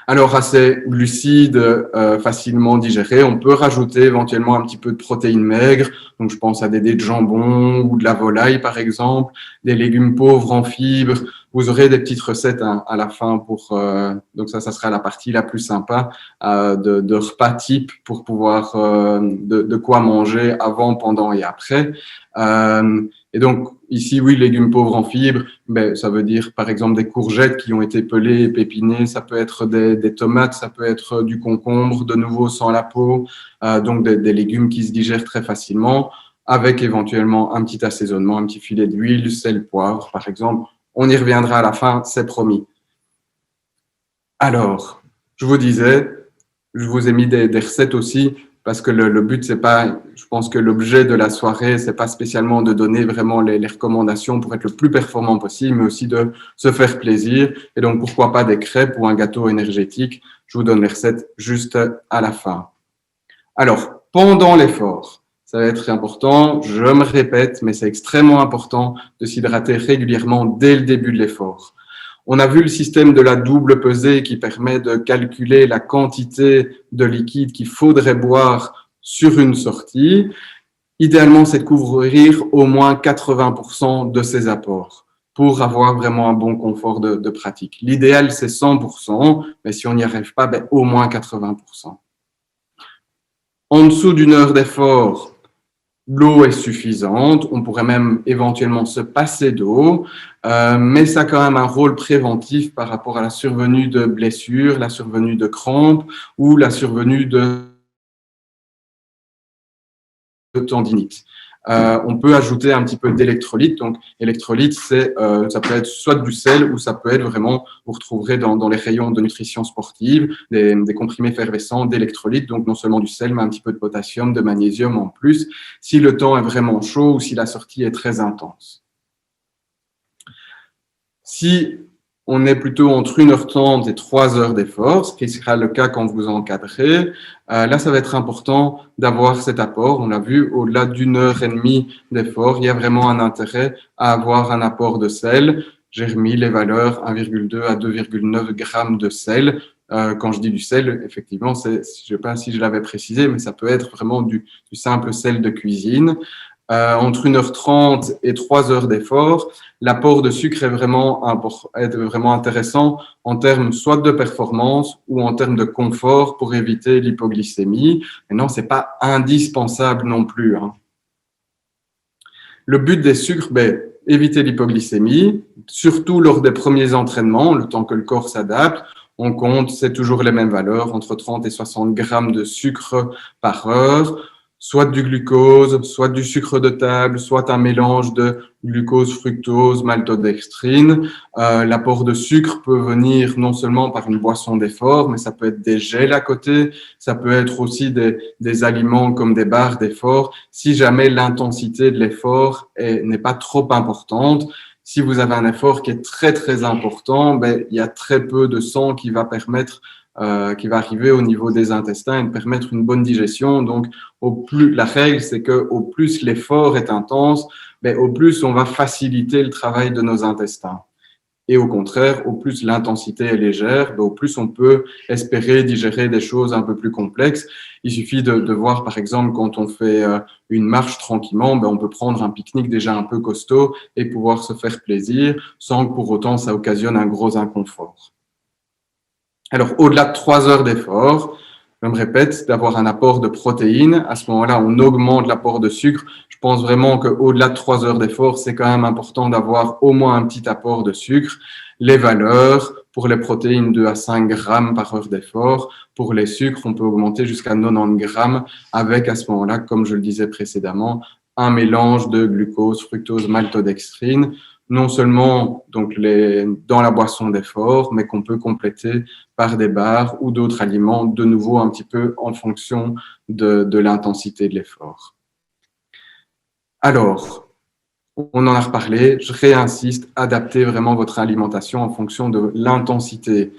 Alors, à ces glucides facilement digérés, on peut rajouter éventuellement un petit peu de protéines maigres. Donc, je pense à des dés de jambon ou de la volaille, par exemple, des légumes pauvres en fibres. Vous aurez des petites recettes à la fin pour. Donc, ça sera la partie la plus sympa de repas type pour pouvoir de quoi manger avant, pendant et après. Et donc, ici, oui, légumes pauvres en fibres, ça veut dire, par exemple, des courgettes qui ont été pelées et pépinées. Ça peut être des tomates, ça peut être du concombre, de nouveau sans la peau. Donc, des légumes qui se digèrent très facilement, avec éventuellement un petit assaisonnement, un petit filet d'huile, sel, poivre, par exemple. On y reviendra à la fin, c'est promis. Alors, je vous disais, je vous ai mis des recettes aussi, parce que le but, c'est pas, je pense que l'objet de la soirée, c'est pas spécialement de donner vraiment les recommandations pour être le plus performant possible, mais aussi de se faire plaisir. Et donc, pourquoi pas des crêpes ou un gâteau énergétique? Je vous donne les recettes juste à la fin. Alors, pendant l'effort, ça va être important, je me répète, mais c'est extrêmement important de s'hydrater régulièrement dès le début de l'effort. On a vu le système de la double pesée qui permet de calculer la quantité de liquide qu'il faudrait boire sur une sortie. Idéalement, c'est de couvrir au moins 80% de ses apports pour avoir vraiment un bon confort de pratique. L'idéal, c'est 100%, mais si on n'y arrive pas, au moins 80%. En dessous d'une heure d'effort, l'eau est suffisante, on pourrait même éventuellement se passer d'eau, mais ça a quand même un rôle préventif par rapport à la survenue de blessures, la survenue de crampes ou la survenue de tendinite. On peut ajouter un petit peu d'électrolyte. Donc, électrolyte, ça peut être soit du sel ou ça peut être vraiment, vous retrouverez dans les rayons de nutrition sportive, des comprimés effervescents d'électrolyte. Donc, non seulement du sel, mais un petit peu de potassium, de magnésium en plus, si le temps est vraiment chaud ou si la sortie est très intense. Si on est plutôt entre 1h30 et 3 heures d'effort, ce qui sera le cas quand vous encadrez. Là, ça va être important d'avoir cet apport. On l'a vu, au-delà d'1 heure et demie d'effort, il y a vraiment un intérêt à avoir un apport de sel. J'ai remis les valeurs 1,2 à 2,9 grammes de sel. Quand je dis du sel, effectivement, je ne sais pas si je l'avais précisé, mais ça peut être vraiment du simple sel de cuisine. Entre 1h30 et 3 heures d'effort, l'apport de sucre est vraiment intéressant en termes soit de performance ou en termes de confort pour éviter l'hypoglycémie. Mais non, c'est pas indispensable non plus, hein. Le but des sucres, éviter l'hypoglycémie, surtout lors des premiers entraînements, le temps que le corps s'adapte. On compte, c'est toujours les mêmes valeurs, entre 30 et 60 grammes de sucre par heure, soit du glucose, soit du sucre de table, soit un mélange de glucose, fructose, maltodextrine. L'apport de sucre peut venir non seulement par une boisson d'effort, mais ça peut être des gels à côté, ça peut être aussi des aliments comme des barres d'effort, si jamais l'intensité de l'effort n'est pas trop importante. Si vous avez un effort qui est très, très important, il y a très peu de sang qui va arriver au niveau des intestins et de permettre une bonne digestion. Donc, la règle, c'est que au plus l'effort est intense, au plus on va faciliter le travail de nos intestins. Et au contraire, au plus l'intensité est légère, au plus on peut espérer digérer des choses un peu plus complexes. Il suffit de voir, par exemple, quand on fait une marche tranquillement, on peut prendre un pique-nique déjà un peu costaud et pouvoir se faire plaisir sans que pour autant ça occasionne un gros inconfort. Alors, au-delà de 3 heures d'effort, je me répète, d'avoir un apport de protéines. À ce moment-là, on augmente l'apport de sucre. Je pense vraiment qu'au-delà de 3 heures d'effort, c'est quand même important d'avoir au moins un petit apport de sucre. Les valeurs, pour les protéines, 2 à 5 grammes par heure d'effort. Pour les sucres, on peut augmenter jusqu'à 90 grammes avec, à ce moment-là, comme je le disais précédemment, un mélange de glucose, fructose, maltodextrine, non seulement dans la boisson d'effort, mais qu'on peut compléter par des barres ou d'autres aliments, de nouveau un petit peu en fonction de l'intensité de l'effort. Alors, on en a reparlé, je réinsiste, adaptez vraiment votre alimentation en fonction de l'intensité.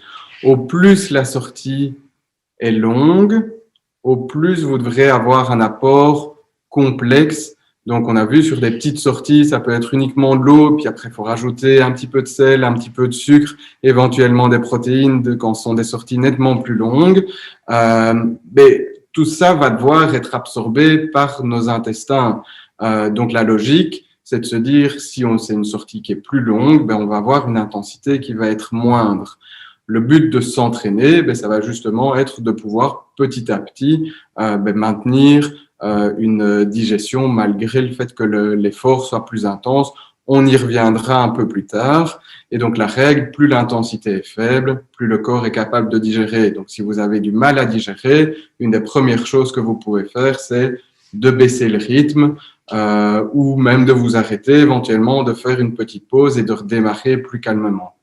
Au plus la sortie est longue, au plus vous devrez avoir un apport complexe. Donc, on a vu sur des petites sorties, ça peut être uniquement de l'eau, puis après, il faut rajouter un petit peu de sel, un petit peu de sucre, éventuellement des protéines quand ce sont des sorties nettement plus longues. Mais tout ça va devoir être absorbé par nos intestins. Donc, la logique, c'est de se dire, si c'est une sortie qui est plus longue, on va avoir une intensité qui va être moindre. Le but de s'entraîner, ça va justement être de pouvoir petit à petit maintenir une digestion malgré le fait que l'effort soit plus intense. On y reviendra un peu plus tard. Et donc, la règle, plus l'intensité est faible, plus le corps est capable de digérer. Donc, si vous avez du mal à digérer, une des premières choses que vous pouvez faire, c'est de baisser le rythme ou même de vous arrêter, éventuellement de faire une petite pause et de redémarrer plus calmement.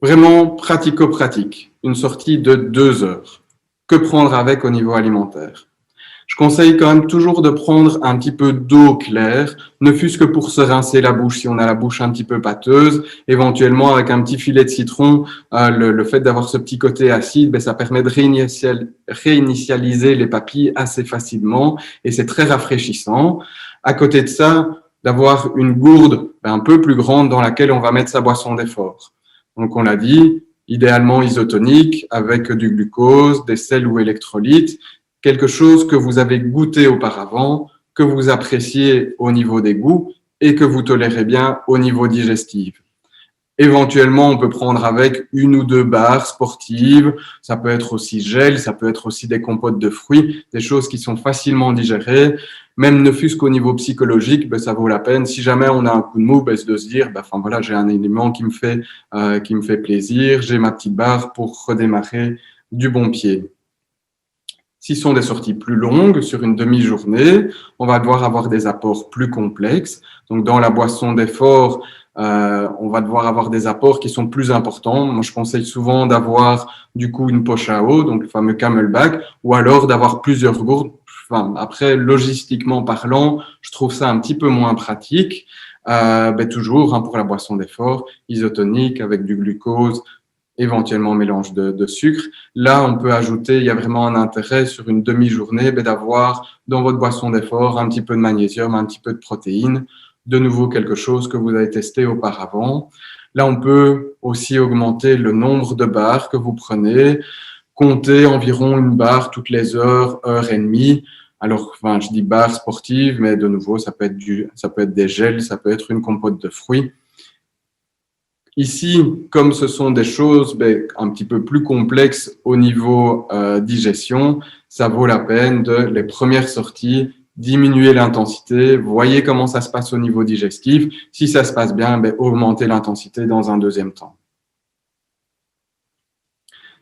Vraiment pratico-pratique, une sortie de 2 heures. Que prendre avec au niveau alimentaire? Je conseille quand même toujours de prendre un petit peu d'eau claire, ne fût-ce que pour se rincer la bouche si on a la bouche un petit peu pâteuse, éventuellement avec un petit filet de citron. Le fait d'avoir ce petit côté acide, ça permet de réinitialiser les papilles assez facilement et c'est très rafraîchissant. À côté de ça, d'avoir une gourde un peu plus grande dans laquelle on va mettre sa boisson d'effort. Donc, on l'a dit, idéalement isotonique avec du glucose, des sels ou électrolytes, quelque chose que vous avez goûté auparavant, que vous appréciez au niveau des goûts et que vous tolérez bien au niveau digestif. Éventuellement, on peut prendre avec 1 ou 2 barres sportives, ça peut être aussi gel, ça peut être aussi des compotes de fruits, des choses qui sont facilement digérées. Même ne fût-ce qu'au niveau psychologique, ça vaut la peine. Si jamais on a un coup de mou, de se dire, voilà, j'ai un élément qui me fait plaisir, j'ai ma petite barre pour redémarrer du bon pied. Si ce sont des sorties plus longues, sur une demi-journée, on va devoir avoir des apports plus complexes. Donc, dans la boisson d'effort, on va devoir avoir des apports qui sont plus importants. Moi, je conseille souvent d'avoir du coup une poche à eau, donc le fameux camelback, ou alors d'avoir plusieurs gourdes. enfin, après, logistiquement parlant, je trouve ça un petit peu moins pratique. Toujours, pour la boisson d'effort, isotonique avec du glucose, éventuellement mélange de sucre. Là, on peut ajouter, il y a vraiment un intérêt sur une demi-journée d'avoir dans votre boisson d'effort un petit peu de magnésium, un petit peu de protéines, de nouveau quelque chose que vous avez testé auparavant. Là, on peut aussi augmenter le nombre de barres que vous prenez, compter environ une barre toutes les heures, heure et demie. Alors, enfin, je dis barre sportive, mais de nouveau, ça peut être des gels, ça peut être une compote de fruits. Ici, comme ce sont des choses un petit peu plus complexes au niveau digestion, ça vaut la peine de les premières sorties, diminuer l'intensité, voyez comment ça se passe au niveau digestif. Si ça se passe bien, augmentez l'intensité dans un deuxième temps.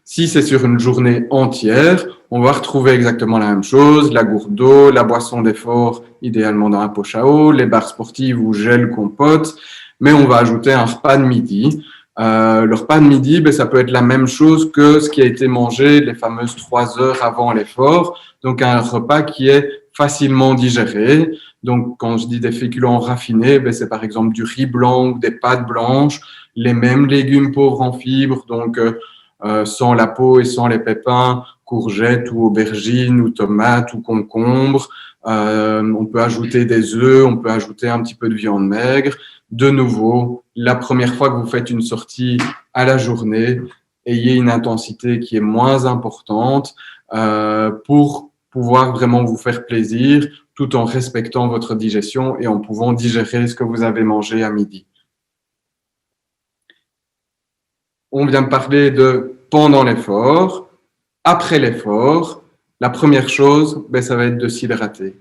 Si c'est sur une journée entière, on va retrouver exactement la même chose, la gourde d'eau, la boisson d'effort, idéalement dans un poche à eau, les barres sportives ou gel compote, mais on va ajouter un repas de midi. Le repas de midi, ça peut être la même chose que ce qui a été mangé les fameuses 3 heures avant l'effort, donc un repas qui est facilement digéré. Donc, quand je dis des féculents raffinés, c'est par exemple du riz blanc ou des pâtes blanches, les mêmes légumes pauvres en fibres, donc sans la peau et sans les pépins, courgettes ou aubergines ou tomates ou concombres. On peut ajouter des œufs, on peut ajouter un petit peu de viande maigre. De nouveau, la première fois que vous faites une sortie à la journée, ayez une intensité qui est moins importante pour pouvoir vraiment vous faire plaisir tout en respectant votre digestion et en pouvant digérer ce que vous avez mangé à midi. On vient de parler de pendant l'effort, après l'effort. La première chose, ça va être de s'hydrater.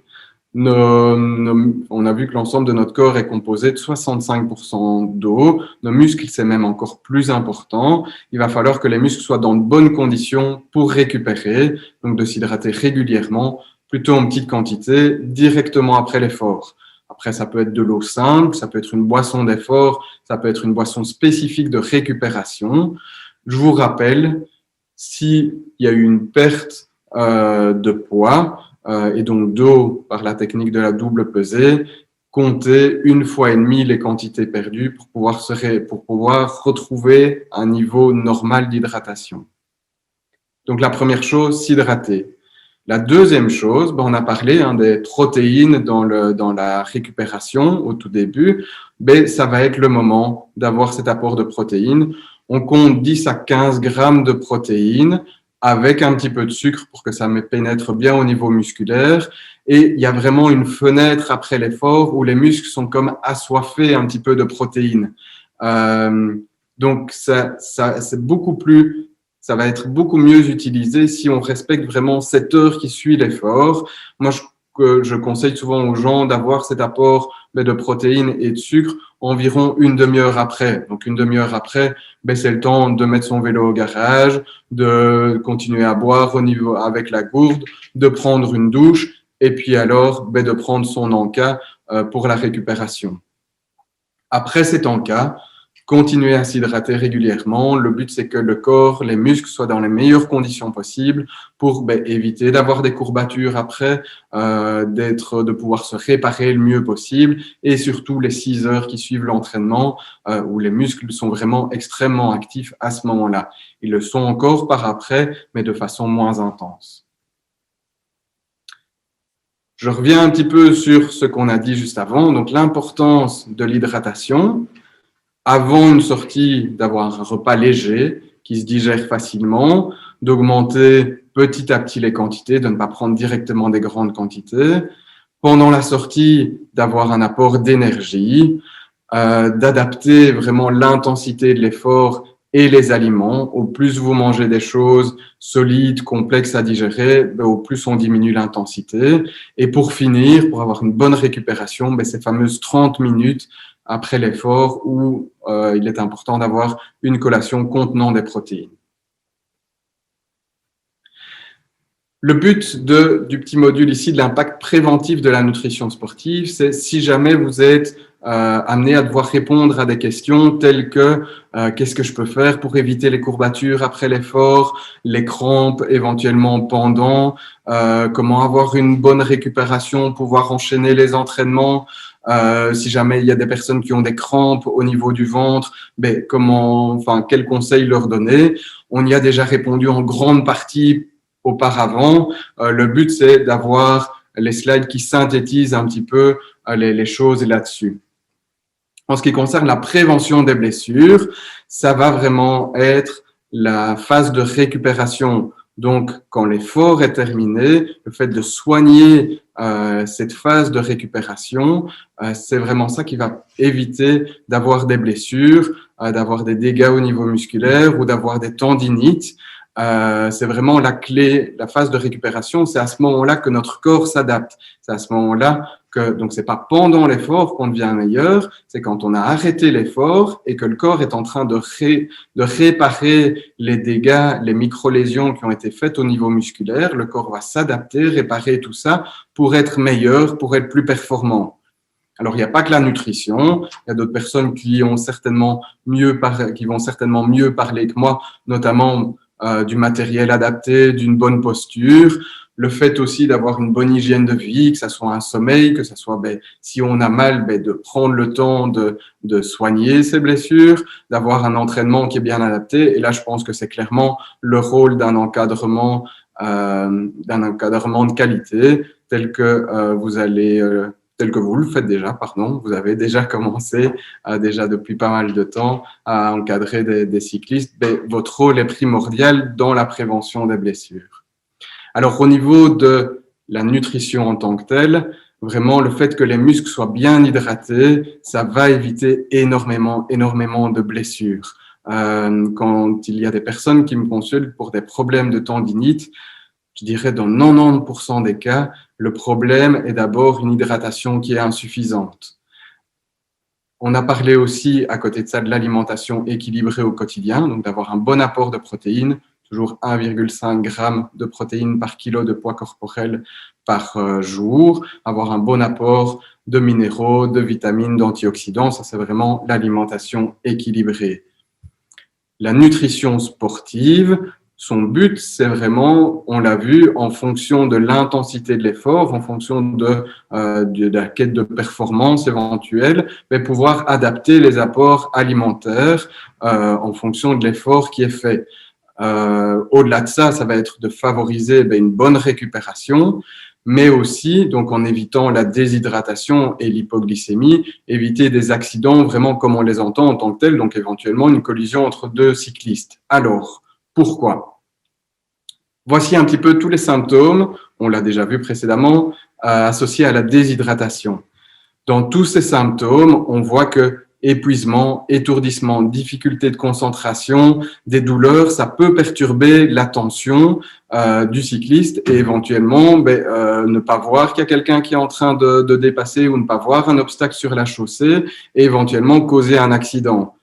On a vu que l'ensemble de notre corps est composé de 65% d'eau. Nos muscles, c'est même encore plus important. Il va falloir que les muscles soient dans de bonnes conditions pour récupérer, donc de s'hydrater régulièrement, plutôt en petite quantité, directement après l'effort. Après, ça peut être de l'eau simple, ça peut être une boisson d'effort, ça peut être une boisson spécifique de récupération. Je vous rappelle, s'il y a eu une perte de poids, et donc d'eau par la technique de la double pesée, comptez 1,5 fois les quantités perdues pour pouvoir retrouver un niveau normal d'hydratation. Donc la première chose, s'hydrater. La deuxième chose, on a parlé des protéines dans la récupération au tout début, ça va être le moment d'avoir cet apport de protéines. On compte 10 à 15 grammes de protéines avec un petit peu de sucre pour que ça me pénètre bien au niveau musculaire. Et il y a vraiment une fenêtre après l'effort où les muscles sont comme assoiffés un petit peu de protéines. Donc, ça va être beaucoup mieux utilisé si on respecte vraiment cette heure qui suit l'effort. Moi, je conseille souvent aux gens d'avoir cet apport de protéines et de sucre environ une demi-heure après. Donc, une demi-heure après, c'est le temps de mettre son vélo au garage, de continuer à boire avec la gourde, de prendre une douche et puis alors de prendre son encas pour la récupération. Après cet encas, continuer à s'hydrater régulièrement. Le but, c'est que le corps, les muscles soient dans les meilleures conditions possibles pour éviter d'avoir des courbatures après, de pouvoir se réparer le mieux possible et surtout les 6 heures qui suivent l'entraînement où les muscles sont vraiment extrêmement actifs à ce moment-là. Ils le sont encore par après, mais de façon moins intense. Je reviens un petit peu sur ce qu'on a dit juste avant, donc l'importance de l'hydratation. Avant une sortie, d'avoir un repas léger qui se digère facilement, d'augmenter petit à petit les quantités, de ne pas prendre directement des grandes quantités. Pendant la sortie, d'avoir un apport d'énergie, d'adapter vraiment l'intensité de l'effort et les aliments. Au plus vous mangez des choses solides, complexes à digérer, au plus on diminue l'intensité. Et pour finir, pour avoir une bonne récupération, ces fameuses 30 minutes après l'effort où il est important d'avoir une collation contenant des protéines. Le but du petit module ici de l'impact préventif de la nutrition sportive, c'est si jamais vous êtes amené à devoir répondre à des questions telles que qu'est-ce que je peux faire pour éviter les courbatures après l'effort, les crampes éventuellement pendant, comment avoir une bonne récupération, pouvoir enchaîner les entraînements. Si jamais il y a des personnes qui ont des crampes au niveau du ventre, ben quels conseils leur donner? On y a déjà répondu en grande partie auparavant. Le but, c'est d'avoir les slides qui synthétisent un petit peu les choses là-dessus. En ce qui concerne la prévention des blessures, ça va vraiment être la phase de récupération. Donc, quand l'effort est terminé, le fait de soigner cette phase de récupération, c'est vraiment ça qui va éviter d'avoir des blessures, d'avoir des dégâts au niveau musculaire ou d'avoir des tendinites. C'est vraiment la clé, la phase de récupération. C'est à ce moment-là que notre corps s'adapte. C'est à ce moment-là que, donc c'est pas pendant l'effort qu'on devient meilleur, c'est quand on a arrêté l'effort et que le corps est en train de réparer les dégâts, les micro-lésions qui ont été faites au niveau musculaire. Le corps va s'adapter, réparer tout ça pour être meilleur, pour être plus performant. Alors, il n'y a pas que la nutrition. Il y a d'autres personnes qui vont certainement mieux parler que moi, notamment du matériel adapté, d'une bonne posture, le fait aussi d'avoir une bonne hygiène de vie, que ça soit un sommeil, que ça soit, si on a mal, de prendre le temps de soigner ses blessures, d'avoir un entraînement qui est bien adapté. Et là, je pense que c'est clairement le rôle d'un encadrement de qualité tel que tel que vous le faites déjà, pardon. Vous avez déjà commencé, déjà depuis pas mal de temps, à encadrer des cyclistes. Votre rôle est primordial dans la prévention des blessures. Alors, au niveau de la nutrition en tant que telle, vraiment, le fait que les muscles soient bien hydratés, ça va éviter énormément de blessures. Quand il y a des personnes qui me consultent pour des problèmes de tendinite, je dirais dans 90% des cas, le problème est d'abord une hydratation qui est insuffisante. On a parlé aussi, à côté de ça, de l'alimentation équilibrée au quotidien, donc d'avoir un bon apport de protéines, toujours 1,5 g de protéines par kilo de poids corporel par jour, avoir un bon apport de minéraux, de vitamines, d'antioxydants, ça c'est vraiment l'alimentation équilibrée. La nutrition sportive, son but, c'est vraiment, on l'a vu, en fonction de l'intensité de l'effort, en fonction de la quête de performance éventuelle, mais pouvoir adapter les apports alimentaires en fonction de l'effort qui est fait. Au-delà de ça, ça va être de favoriser une bonne récupération, mais aussi, donc en évitant la déshydratation et l'hypoglycémie, éviter des accidents vraiment comme on les entend en tant que tels, donc éventuellement une collision entre deux cyclistes. Alors, pourquoi? Voici un petit peu tous les symptômes, on l'a déjà vu précédemment, associés à la déshydratation. Dans tous ces symptômes, on voit que épuisement, étourdissement, difficulté de concentration, des douleurs, ça peut perturber l'attention du cycliste et éventuellement ne pas voir qu'il y a quelqu'un qui est en train de dépasser ou ne pas voir un obstacle sur la chaussée et éventuellement causer un accident.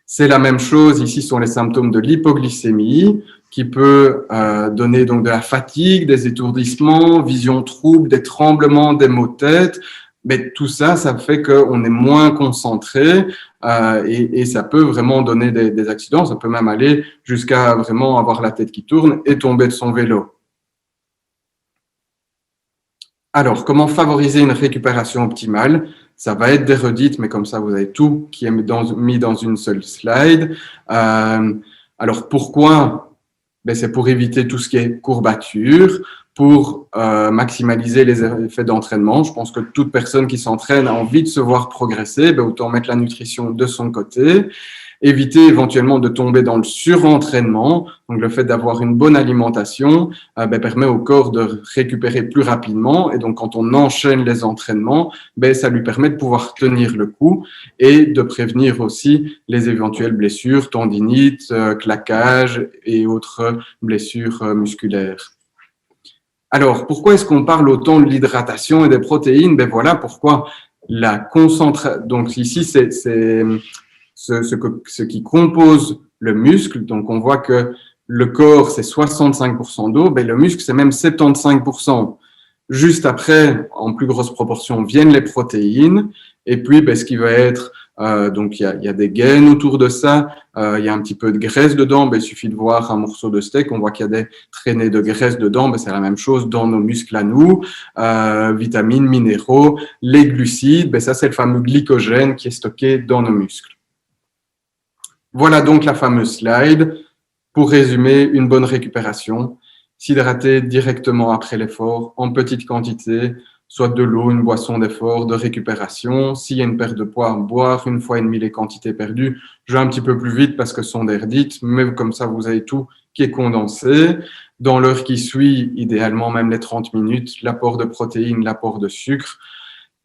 C'est la même chose, ici sont les symptômes de l'hypoglycémie qui peut donner donc de la fatigue, des étourdissements, vision trouble, des tremblements, des maux de tête. Mais tout ça, ça fait qu'on est moins concentré et ça peut vraiment donner des accidents. Ça peut même aller jusqu'à vraiment avoir la tête qui tourne et tomber de son vélo. Alors, comment favoriser une récupération optimale? Ça va être des redites, mais comme ça, vous avez tout qui est mis dans une seule slide. Alors, pourquoi? C'est pour éviter tout ce qui est courbature, pour maximaliser les effets d'entraînement. Je pense que toute personne qui s'entraîne a envie de se voir progresser, autant mettre la nutrition de son côté. Éviter éventuellement de tomber dans le surentraînement. Donc, le fait d'avoir une bonne alimentation permet au corps de récupérer plus rapidement. Et donc, quand on enchaîne les entraînements, ça lui permet de pouvoir tenir le coup et de prévenir aussi les éventuelles blessures, tendinites, claquages et autres blessures musculaires. Alors, pourquoi est-ce qu'on parle autant de l'hydratation et des protéines? Voilà pourquoi la concentration. Donc, ici, c'est ce qui compose le muscle. Donc, on voit que le corps, c'est 65% d'eau. Le muscle, c'est même 75%. Juste après, en plus grosse proportion, viennent les protéines. Et puis, ce qui va être, donc il y a des gaines autour de ça, il y a un petit peu de graisse dedans. Il suffit de voir un morceau de steak, on voit qu'il y a des traînées de graisse dedans. C'est la même chose dans nos muscles à nous. Vitamines, minéraux, les glucides, ça c'est le fameux glycogène qui est stocké dans nos muscles. Voilà donc la fameuse slide. Pour résumer, une bonne récupération, s'hydrater directement après l'effort en petite quantité, soit de l'eau, une boisson d'effort, de récupération. S'il y a une perte de poids, boire 1,5 fois les quantités perdues. Je vais un petit peu plus vite parce que ce sont des redites, mais comme ça, vous avez tout qui est condensé. Dans l'heure qui suit, idéalement même les 30 minutes, l'apport de protéines, l'apport de sucre.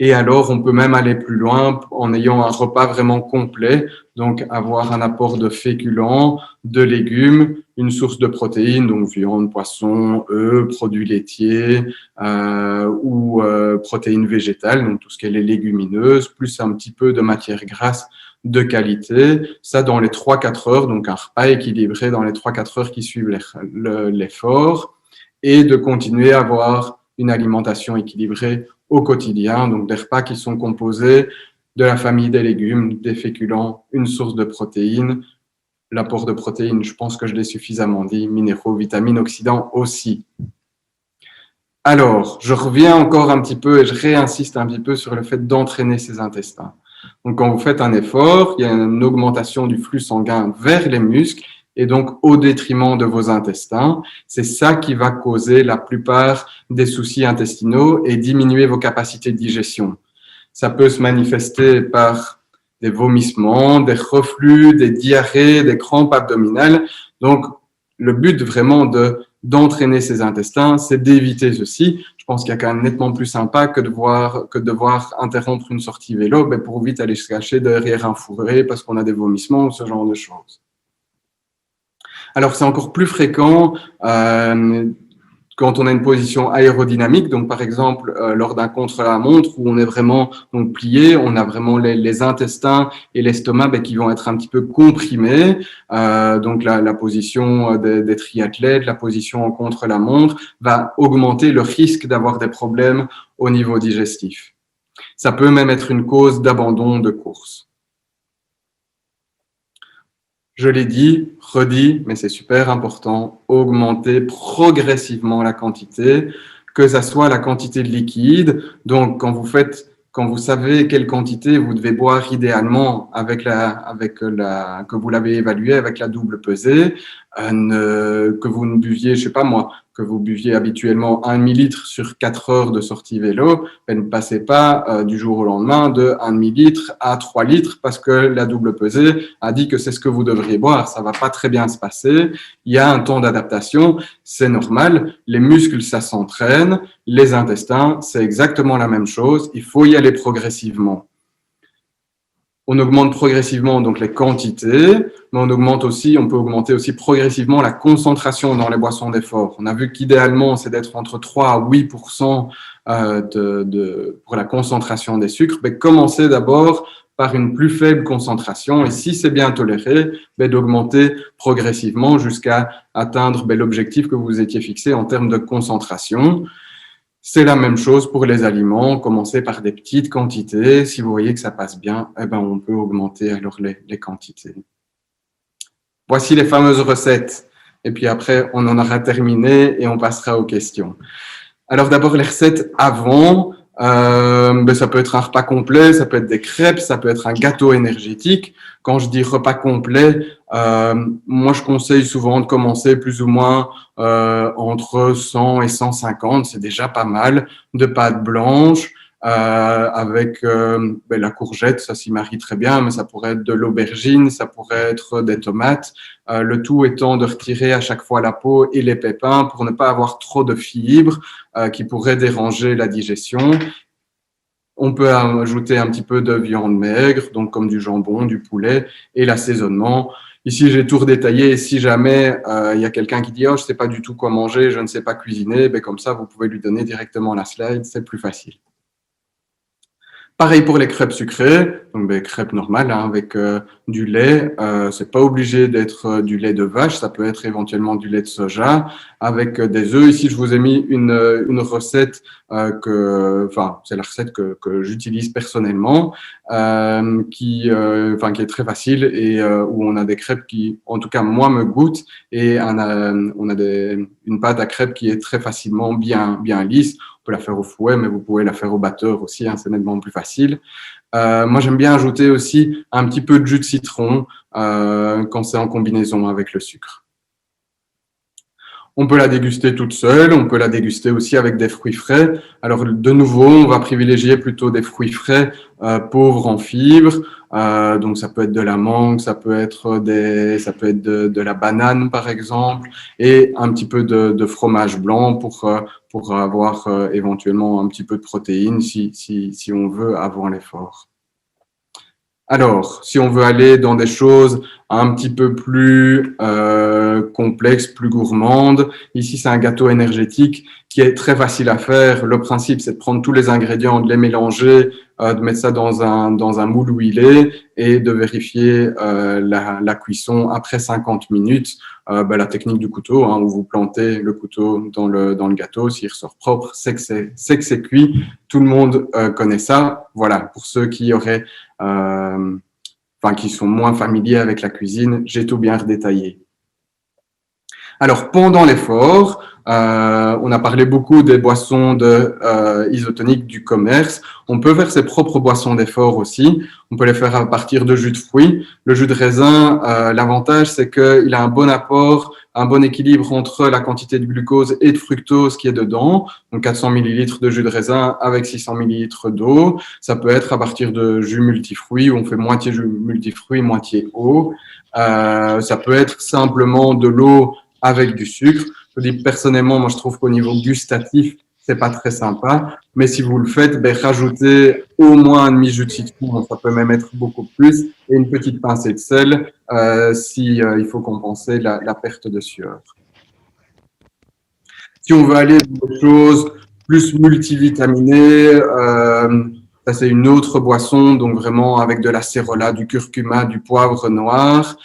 Et alors, on peut même aller plus loin en ayant un repas vraiment complet, donc avoir un apport de féculents, de légumes, une source de protéines, donc viande, poisson, œufs, produits laitiers ou protéines végétales, donc tout ce qui est les légumineuses, plus un petit peu de matière grasse de qualité. Ça, dans les 3-4 heures, donc un repas équilibré dans les 3-4 heures qui suivent l'effort, et de continuer à avoir une alimentation équilibrée au quotidien, donc des repas qui sont composés de la famille des légumes, des féculents, une source de protéines. L'apport de protéines, je pense que je l'ai suffisamment dit, minéraux, vitamines, oxydants aussi. Alors, je reviens encore un petit peu et je réinsiste un petit peu sur le fait d'entraîner ces intestins. Donc, quand vous faites un effort, il y a une augmentation du flux sanguin vers les muscles et donc au détriment de vos intestins. C'est ça qui va causer la plupart des soucis intestinaux et diminuer vos capacités de digestion. Ça peut se manifester par des vomissements, des reflux, des diarrhées, des crampes abdominales. Donc, le but vraiment d'entraîner ces intestins, c'est d'éviter ceci. Je pense qu'il y a quand même nettement plus sympa que de devoir interrompre une sortie vélo pour vite aller se cacher derrière un fourré parce qu'on a des vomissements ou ce genre de choses. Alors, c'est encore plus fréquent quand on a une position aérodynamique, donc par exemple lors d'un contre-la-montre où on est vraiment donc plié, on a vraiment les intestins et l'estomac qui vont être un petit peu comprimés. Donc la position des triathlètes, la position en contre-la-montre va augmenter le risque d'avoir des problèmes au niveau digestif. Ça peut même être une cause d'abandon de course. Je l'ai dit, redit, mais c'est super important, augmenter progressivement la quantité, que ça soit la quantité de liquide. Donc, quand vous savez quelle quantité vous devez boire idéalement que vous l'avez évalué avec la double pesée, que vous ne buviez, je sais pas moi, que vous buviez habituellement 1 millilitre sur 4 heures de sortie vélo, ne passez pas du jour au lendemain de 1 millilitre à 3 litres parce que la double pesée a dit que c'est ce que vous devriez boire. Ça va pas très bien se passer. Il y a un temps d'adaptation, c'est normal. Les muscles, ça s'entraîne. Les intestins, c'est exactement la même chose. Il faut y aller progressivement. On augmente progressivement donc les quantités, mais on peut augmenter aussi progressivement la concentration dans les boissons d'effort. On a vu qu'idéalement, c'est d'être entre 3 à 8% pour la concentration des sucres. Mais commencez d'abord par une plus faible concentration et si c'est bien toléré, d'augmenter progressivement jusqu'à atteindre l'objectif que vous étiez fixé en termes de concentration. C'est la même chose pour les aliments, commencer par des petites quantités. Si vous voyez que ça passe bien, on peut augmenter alors les quantités. Voici les fameuses recettes. Et puis après, on en aura terminé et on passera aux questions. Alors d'abord, les recettes avant. Ça peut être un repas complet, ça peut être des crêpes, ça peut être un gâteau énergétique. Quand je dis repas complet, moi je conseille souvent de commencer plus ou moins entre 100 et 150, c'est déjà pas mal, de pâte blanche avec la courgette, ça s'y marie très bien, mais ça pourrait être de l'aubergine, ça pourrait être des tomates. Le tout étant de retirer à chaque fois la peau et les pépins pour ne pas avoir trop de fibres qui pourraient déranger la digestion. On peut ajouter un petit peu de viande maigre, donc comme du jambon, du poulet, et l'assaisonnement. Ici, j'ai tout redétaillé. Et si jamais il y a quelqu'un qui dit « Oh, je ne sais pas du tout quoi manger, je ne sais pas cuisiner », comme ça, vous pouvez lui donner directement la slide, c'est plus facile. Pareil pour les crêpes sucrées, donc des crêpes normales hein, avec du lait. C'est pas obligé d'être du lait de vache, ça peut être éventuellement du lait de soja avec des œufs. Ici, je vous ai mis une recette c'est la recette que j'utilise personnellement, qui est très facile et où on a des crêpes qui, en tout cas moi, me goûtent et on a une pâte à crêpes qui est très facilement bien lisse. On peut la faire au fouet, mais vous pouvez la faire au batteur aussi, hein, c'est nettement plus facile. Moi, j'aime bien ajouter aussi un petit peu de jus de citron quand c'est en combinaison avec le sucre. On peut la déguster toute seule, on peut la déguster aussi avec des fruits frais. Alors, de nouveau, on va privilégier plutôt des fruits frais pauvres en fibres. Donc, ça peut être de la mangue, ça peut être de la banane, par exemple, et un petit peu de fromage blanc pour avoir éventuellement un petit peu de protéines si on veut avant l'effort. Alors, si on veut aller dans des choses un petit peu plus complexes, plus gourmandes, ici c'est un gâteau énergétique qui est très facile à faire. Le principe, c'est de prendre tous les ingrédients, de les mélanger, de mettre ça dans un moule huilé et de vérifier la cuisson après 50 minutes. La technique du couteau, hein, où vous plantez le couteau dans le gâteau, s'il ressort propre, c'est que c'est cuit. Tout le monde connaît ça. Voilà, pour ceux qui auraient qui sont moins familiers avec la cuisine, j'ai tout bien redétaillé. Alors, pendant l'effort, on a parlé beaucoup des boissons isotoniques du commerce. On peut faire ses propres boissons d'effort aussi. On peut les faire à partir de jus de fruits. Le jus de raisin, l'avantage, c'est qu'il a un bon apport, un bon équilibre entre la quantité de glucose et de fructose qui est dedans. Donc, 400 ml de jus de raisin avec 600 ml d'eau. Ça peut être à partir de jus multifruits où on fait moitié jus multifruits, moitié eau. Ça peut être simplement de l'eau avec du sucre. Je dis personnellement, moi je trouve qu'au niveau gustatif, c'est pas très sympa. Mais si vous le faites, rajoutez au moins un demi-jus de citron, ça peut même être beaucoup plus, et une petite pincée de sel si il faut compenser la perte de sueur. Si on veut aller dans des choses plus multivitaminées, ça c'est une autre boisson, donc vraiment avec de l'acérola, du curcuma, du poivre noir,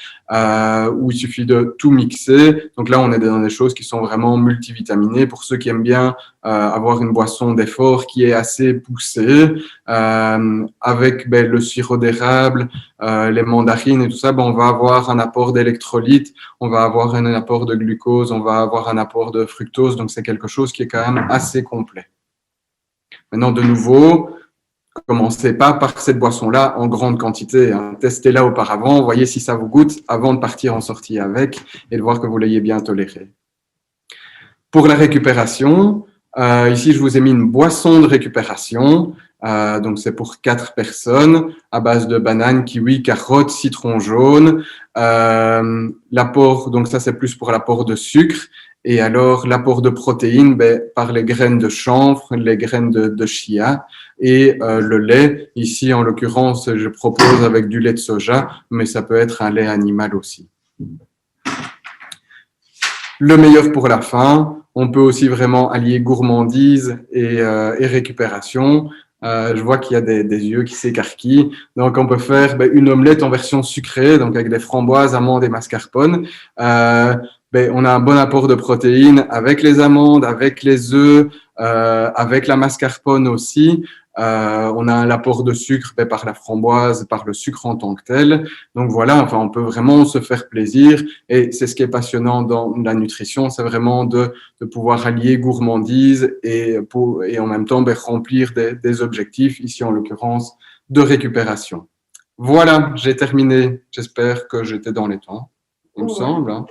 où il suffit de tout mixer. Donc là, on est dans des choses qui sont vraiment multivitaminées. Pour ceux qui aiment bien avoir une boisson d'effort qui est assez poussée, avec le sirop d'érable, les mandarines et tout ça, on va avoir un apport d'électrolytes, on va avoir un apport de glucose, on va avoir un apport de fructose. Donc c'est quelque chose qui est quand même assez complet. Maintenant, de nouveau, commencez pas par cette boisson-là en grande quantité. Hein. Testez-la auparavant, voyez si ça vous goûte avant de partir en sortie avec et de voir que vous l'ayez bien toléré. Pour la récupération, ici, je vous ai mis une boisson de récupération. Donc, c'est pour 4 personnes à base de bananes, kiwi, carottes, citron jaune. L'apport, donc ça, c'est plus pour l'apport de sucre. Et alors, l'apport de protéines, par les graines de chanvre, les graines de chia et le lait. Ici, en l'occurrence, je propose avec du lait de soja, mais ça peut être un lait animal aussi. Le meilleur pour la fin, on peut aussi vraiment allier gourmandise et récupération. Je vois qu'il y a des yeux qui s'écarquillent. Donc, on peut faire une omelette en version sucrée, donc avec des framboises, amandes et mascarpone. On a un bon apport de protéines avec les amandes, avec les œufs, avec la mascarpone aussi. On a l'apport de sucre par la framboise, par le sucre en tant que tel. Donc voilà, on peut vraiment se faire plaisir. Et c'est ce qui est passionnant dans la nutrition, c'est vraiment de pouvoir allier gourmandise et en même temps remplir des objectifs, ici en l'occurrence de récupération. Voilà, j'ai terminé. J'espère que j'étais dans les temps, il me semble. Hein.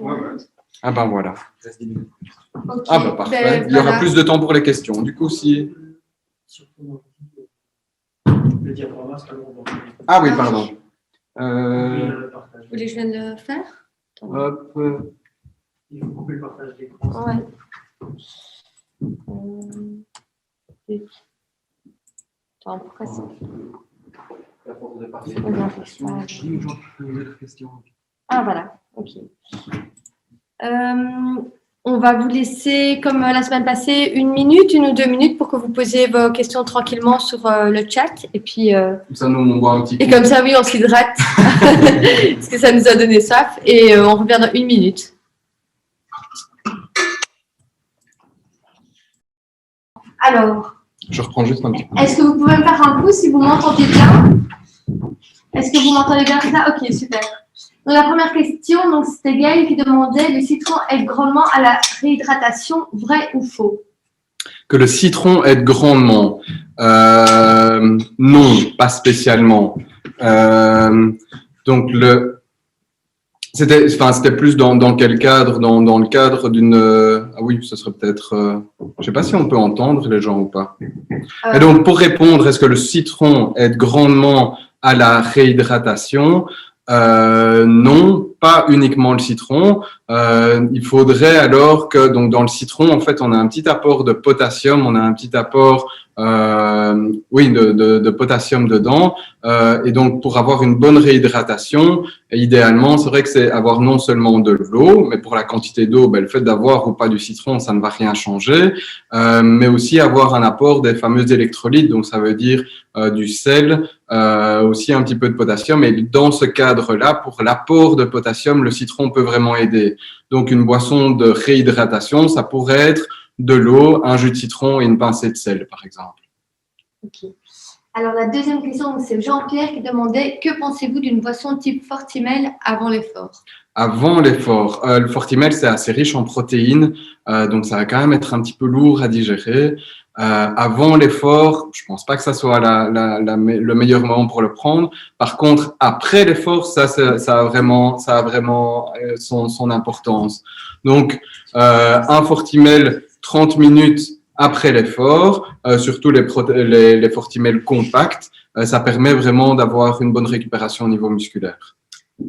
Ah voilà. Okay, parfait. Il y aura plus de temps pour les questions. Du coup, si... Le diaporama, c'est pas bon. Ah oui, pardon. Vous voulez que je vienne le faire? Hop. Il faut couper le partage d'écran. Ouais. Attends, pourquoi ça? La force de partir. Ah, voilà. OK. On va vous laisser, comme la semaine passée, 1 ou 2 minutes pour que vous posiez vos questions tranquillement sur le chat. Et puis, Comme ça, nous, on boit un petit coup. et comme ça, oui, on s'hydrate, parce que ça nous a donné soif. Et on revient dans 1 minute. Alors, Je reprends juste un petit peu. est-ce que vous pouvez me faire un pouce si vous m'entendez bien? Est-ce que vous m'entendez bien ça? Ok, super. Donc, la première question, donc, c'était Gaël qui demandait: le citron aide grandement à la réhydratation, vrai ou faux? Que le citron aide grandement. Non, pas spécialement. Donc, c'était plus dans quel cadre? Dans le cadre d'une... ah oui, ce serait peut-être... je sais pas si on peut entendre les gens ou pas. Et donc, pour répondre, est-ce que le citron aide grandement à la réhydratation? Non, pas uniquement le citron. Il faudrait alors que, donc, dans le citron, en fait, on a un petit apport de potassium, on a un petit apport, de potassium dedans. Et donc, pour avoir une bonne réhydratation, idéalement, c'est vrai que c'est avoir non seulement de l'eau, mais pour la quantité d'eau, le fait d'avoir ou pas du citron, ça ne va rien changer, mais aussi avoir un apport des fameux électrolytes, donc ça veut dire du sel, aussi un petit peu de potassium. Et dans ce cadre-là, pour l'apport de potassium, le citron peut vraiment aider. Donc, une boisson de réhydratation, ça pourrait être de l'eau, un jus de citron et une pincée de sel, par exemple. Ok. Alors, la deuxième question, c'est Jean-Pierre qui demandait: que pensez-vous d'une boisson type Fortimel avant l'effort? Avant l'effort, le Fortimel, c'est assez riche en protéines, donc ça va quand même être un petit peu lourd à digérer. Avant l'effort, je pense pas que ça soit le meilleur moment pour le prendre. Par contre, après l'effort, ça a vraiment son importance. Donc, un Fortimel 30 minutes après l'effort, surtout les Fortimel compacts, ça permet vraiment d'avoir une bonne récupération au niveau musculaire.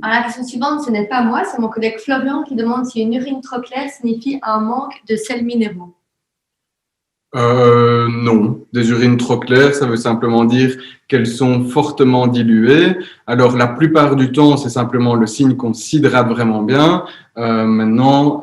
Alors, la question suivante, ce n'est pas moi, c'est mon collègue Florian qui demande si une urine trop claire signifie un manque de sels minéraux. Non, des urines trop claires, ça veut simplement dire qu'elles sont fortement diluées. Alors, la plupart du temps, c'est simplement le signe qu'on s'hydrate vraiment bien. Maintenant,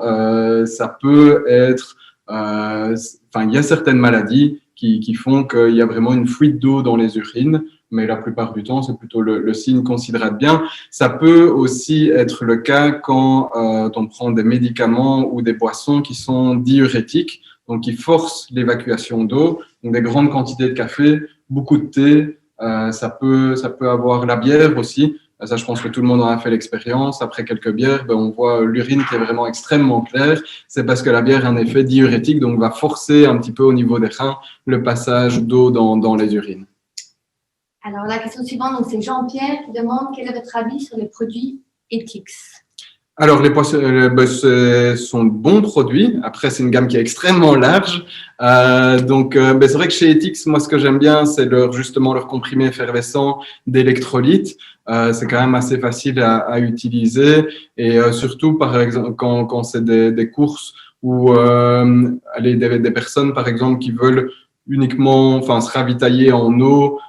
ça peut être... il y a certaines maladies qui font qu'il y a vraiment une fuite d'eau dans les urines, mais la plupart du temps, c'est plutôt le signe qu'on s'hydrate bien. Ça peut aussi être le cas quand on prend des médicaments ou des boissons qui sont diurétiques, donc qui forcent l'évacuation d'eau. Donc, des grandes quantités de café, beaucoup de thé, ça peut avoir la bière aussi. Ça, je pense que tout le monde en a fait l'expérience. Après quelques bières, on voit l'urine qui est vraiment extrêmement claire. C'est parce que la bière a un effet diurétique, donc va forcer un petit peu au niveau des reins le passage d'eau dans les urines. Alors, la question suivante, donc, c'est Jean-Pierre qui demande: quel est votre avis sur les produits Ethics? Alors, les poissons, ce sont de bons produits. Après, c'est une gamme qui est extrêmement large. C'est vrai que chez Ethics, moi, ce que j'aime bien, c'est justement leur comprimé effervescent d'électrolytes. C'est quand même assez facile à utiliser. Et surtout, par exemple, quand c'est des courses ou des personnes, par exemple, qui veulent uniquement se ravitailler en eau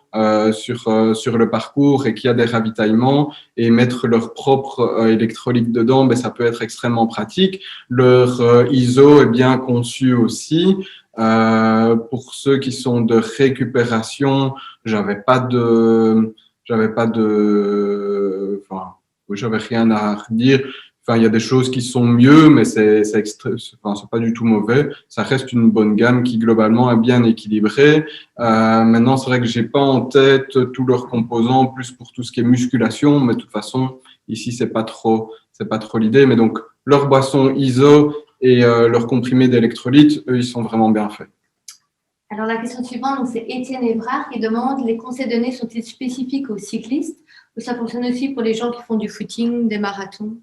sur le parcours et qu'il y a des ravitaillements et mettre leur propre électrolyte dedans, ça peut être extrêmement pratique. Leur ISO est bien conçu aussi. Pour ceux qui sont de récupération, j'avais rien à redire. Il y a des choses qui sont mieux, mais c'est pas du tout mauvais. Ça reste une bonne gamme qui, globalement, est bien équilibrée. Maintenant, c'est vrai que j'ai pas en tête tous leurs composants, plus pour tout ce qui est musculation, mais de toute façon, ici, c'est pas trop l'idée. Mais donc, leurs boissons ISO et leurs comprimés d'électrolytes, eux, ils sont vraiment bien faits. Alors, la question suivante, donc, c'est Étienne Évrard qui demande: les conseils donnés sont-ils spécifiques aux cyclistes ou ça fonctionne aussi pour les gens qui font du footing, des marathons?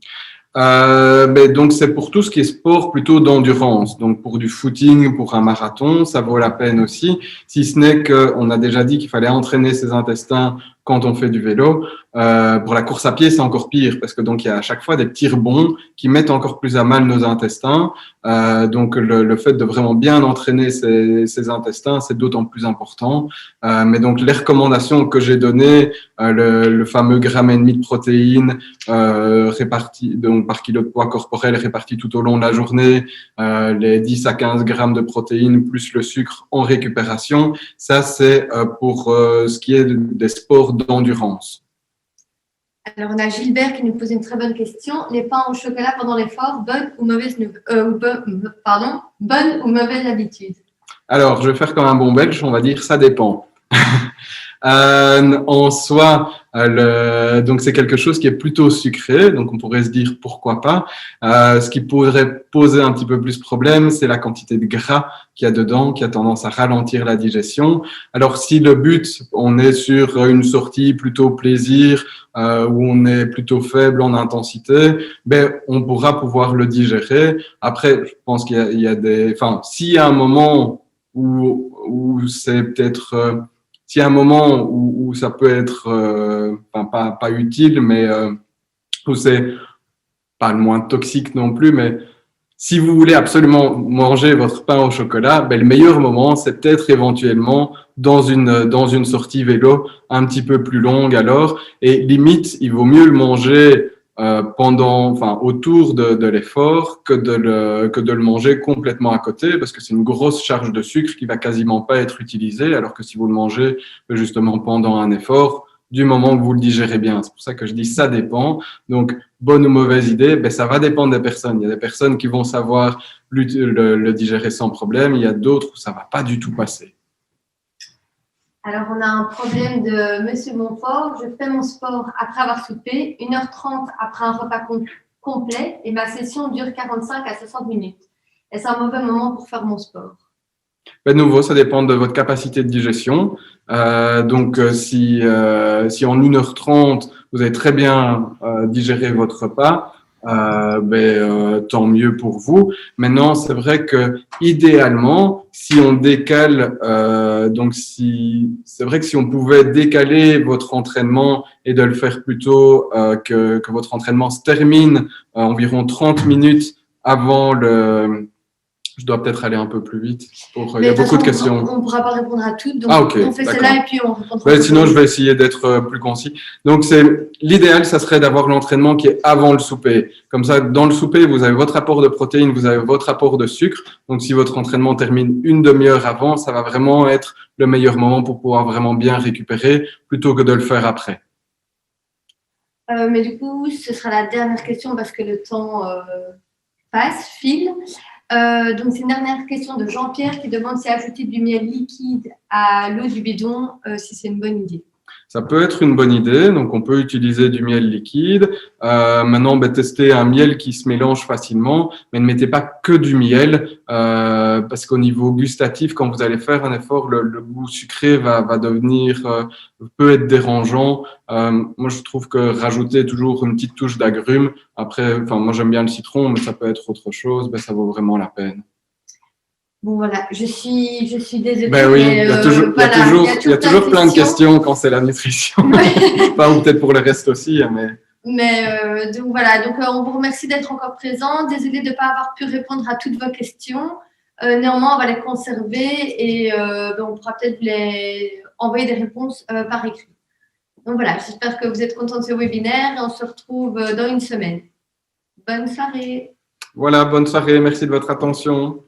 Donc, c'est pour tout ce qui est sport plutôt d'endurance. Donc, pour du footing, pour un marathon, ça vaut la peine aussi. Si ce n'est qu'on a déjà dit qu'il fallait entraîner ses intestins quand on fait du vélo. Pour la course à pied, c'est encore pire parce que donc il y a à chaque fois des petits rebonds qui mettent encore plus à mal nos intestins. Donc le fait de vraiment bien entraîner ces intestins, c'est d'autant plus important. Mais donc les recommandations que j'ai données, le fameux gramme et demi de protéines répartis donc par kilo de poids corporel répartis tout au long de la journée, les 10 à 15 grammes de protéines plus le sucre en récupération, ça c'est pour ce qui est des sports d'endurance. Alors, on a Gilbert qui nous pose une très bonne question. Les pains au chocolat pendant l'effort, bonne ou mauvaise habitude? Alors, je vais faire comme un bon belge, on va dire ça dépend. En soi, donc c'est quelque chose qui est plutôt sucré, donc on pourrait se dire pourquoi pas. Ce qui pourrait poser un petit peu plus problème, c'est la quantité de gras qu'il y a dedans, qui a tendance à ralentir la digestion. Alors si le but, on est sur une sortie plutôt plaisir, où on est plutôt faible en intensité, ben on pourra pouvoir le digérer. Après, je pense qu'il y a des, enfin, s'il y a un moment où c'est peut-être s'il y a un moment où ça peut être pas utile, mais où c'est pas le moins toxique non plus, mais si vous voulez absolument manger votre pain au chocolat, ben, le meilleur moment, c'est peut-être éventuellement dans une sortie vélo un petit peu plus longue alors. Et limite, il vaut mieux le manger autour de l'effort que de le manger complètement à côté, parce que c'est une grosse charge de sucre qui va quasiment pas être utilisée, alors que si vous le mangez justement pendant un effort, du moment que vous le digérez bien. C'est pour ça que je dis ça dépend. Donc, bonne ou mauvaise idée, ben, ça va dépendre des personnes. Il y a des personnes qui vont savoir le digérer sans problème, il y a d'autres où ça va pas du tout passer. Alors, on a un problème de Monsieur Montfort. Je fais mon sport après avoir soupé, 1h30 après un repas complet et ma session dure 45 à 60 minutes. Est-ce un mauvais moment pour faire mon sport? De nouveau, ça dépend de votre capacité de digestion. Si en 1h30, vous avez très bien digéré votre repas, tant mieux pour vous. Maintenant, c'est vrai que idéalement, si on décale, c'est vrai que si on pouvait décaler votre entraînement et de le faire plutôt que votre entraînement se termine environ 30 minutes avant je dois peut-être aller un peu plus vite. Il y a beaucoup de questions. On ne pourra pas répondre à toutes, donc okay, on fait celle-là et puis on répondra. Sinon, je vais essayer d'être plus concis. Donc, l'idéal, ça serait d'avoir l'entraînement qui est avant le souper. Comme ça, dans le souper, vous avez votre apport de protéines, vous avez votre apport de sucre. Donc, si votre entraînement termine une demi-heure avant, ça va vraiment être le meilleur moment pour pouvoir vraiment bien récupérer plutôt que de le faire après. Mais du coup, ce sera la dernière question parce que le temps file. Donc, c'est une dernière question de Jean-Pierre qui demande si ajouter du miel liquide à l'eau du bidon, si c'est une bonne idée. Ça peut être une bonne idée, donc on peut utiliser du miel liquide. Maintenant, testez un miel qui se mélange facilement, mais ne mettez pas que du miel, parce qu'au niveau gustatif, quand vous allez faire un effort, le goût sucré va devenir, peut être dérangeant. Moi, je trouve que rajouter toujours une petite touche d'agrumes, après, moi j'aime bien le citron, mais ça peut être autre chose, ça vaut vraiment la peine. Bon, voilà, je suis désolée. Oui, il y a toujours plein de questions quand c'est la nutrition. Ou peut-être pour le reste aussi. Donc voilà, on vous remercie d'être encore présent. Désolée de ne pas avoir pu répondre à toutes vos questions. Néanmoins, on va les conserver et on pourra peut-être les envoyer des réponses par écrit. Donc voilà, j'espère que vous êtes contents de ce webinaire et on se retrouve dans une semaine. Bonne soirée. Voilà, bonne soirée. Merci de votre attention.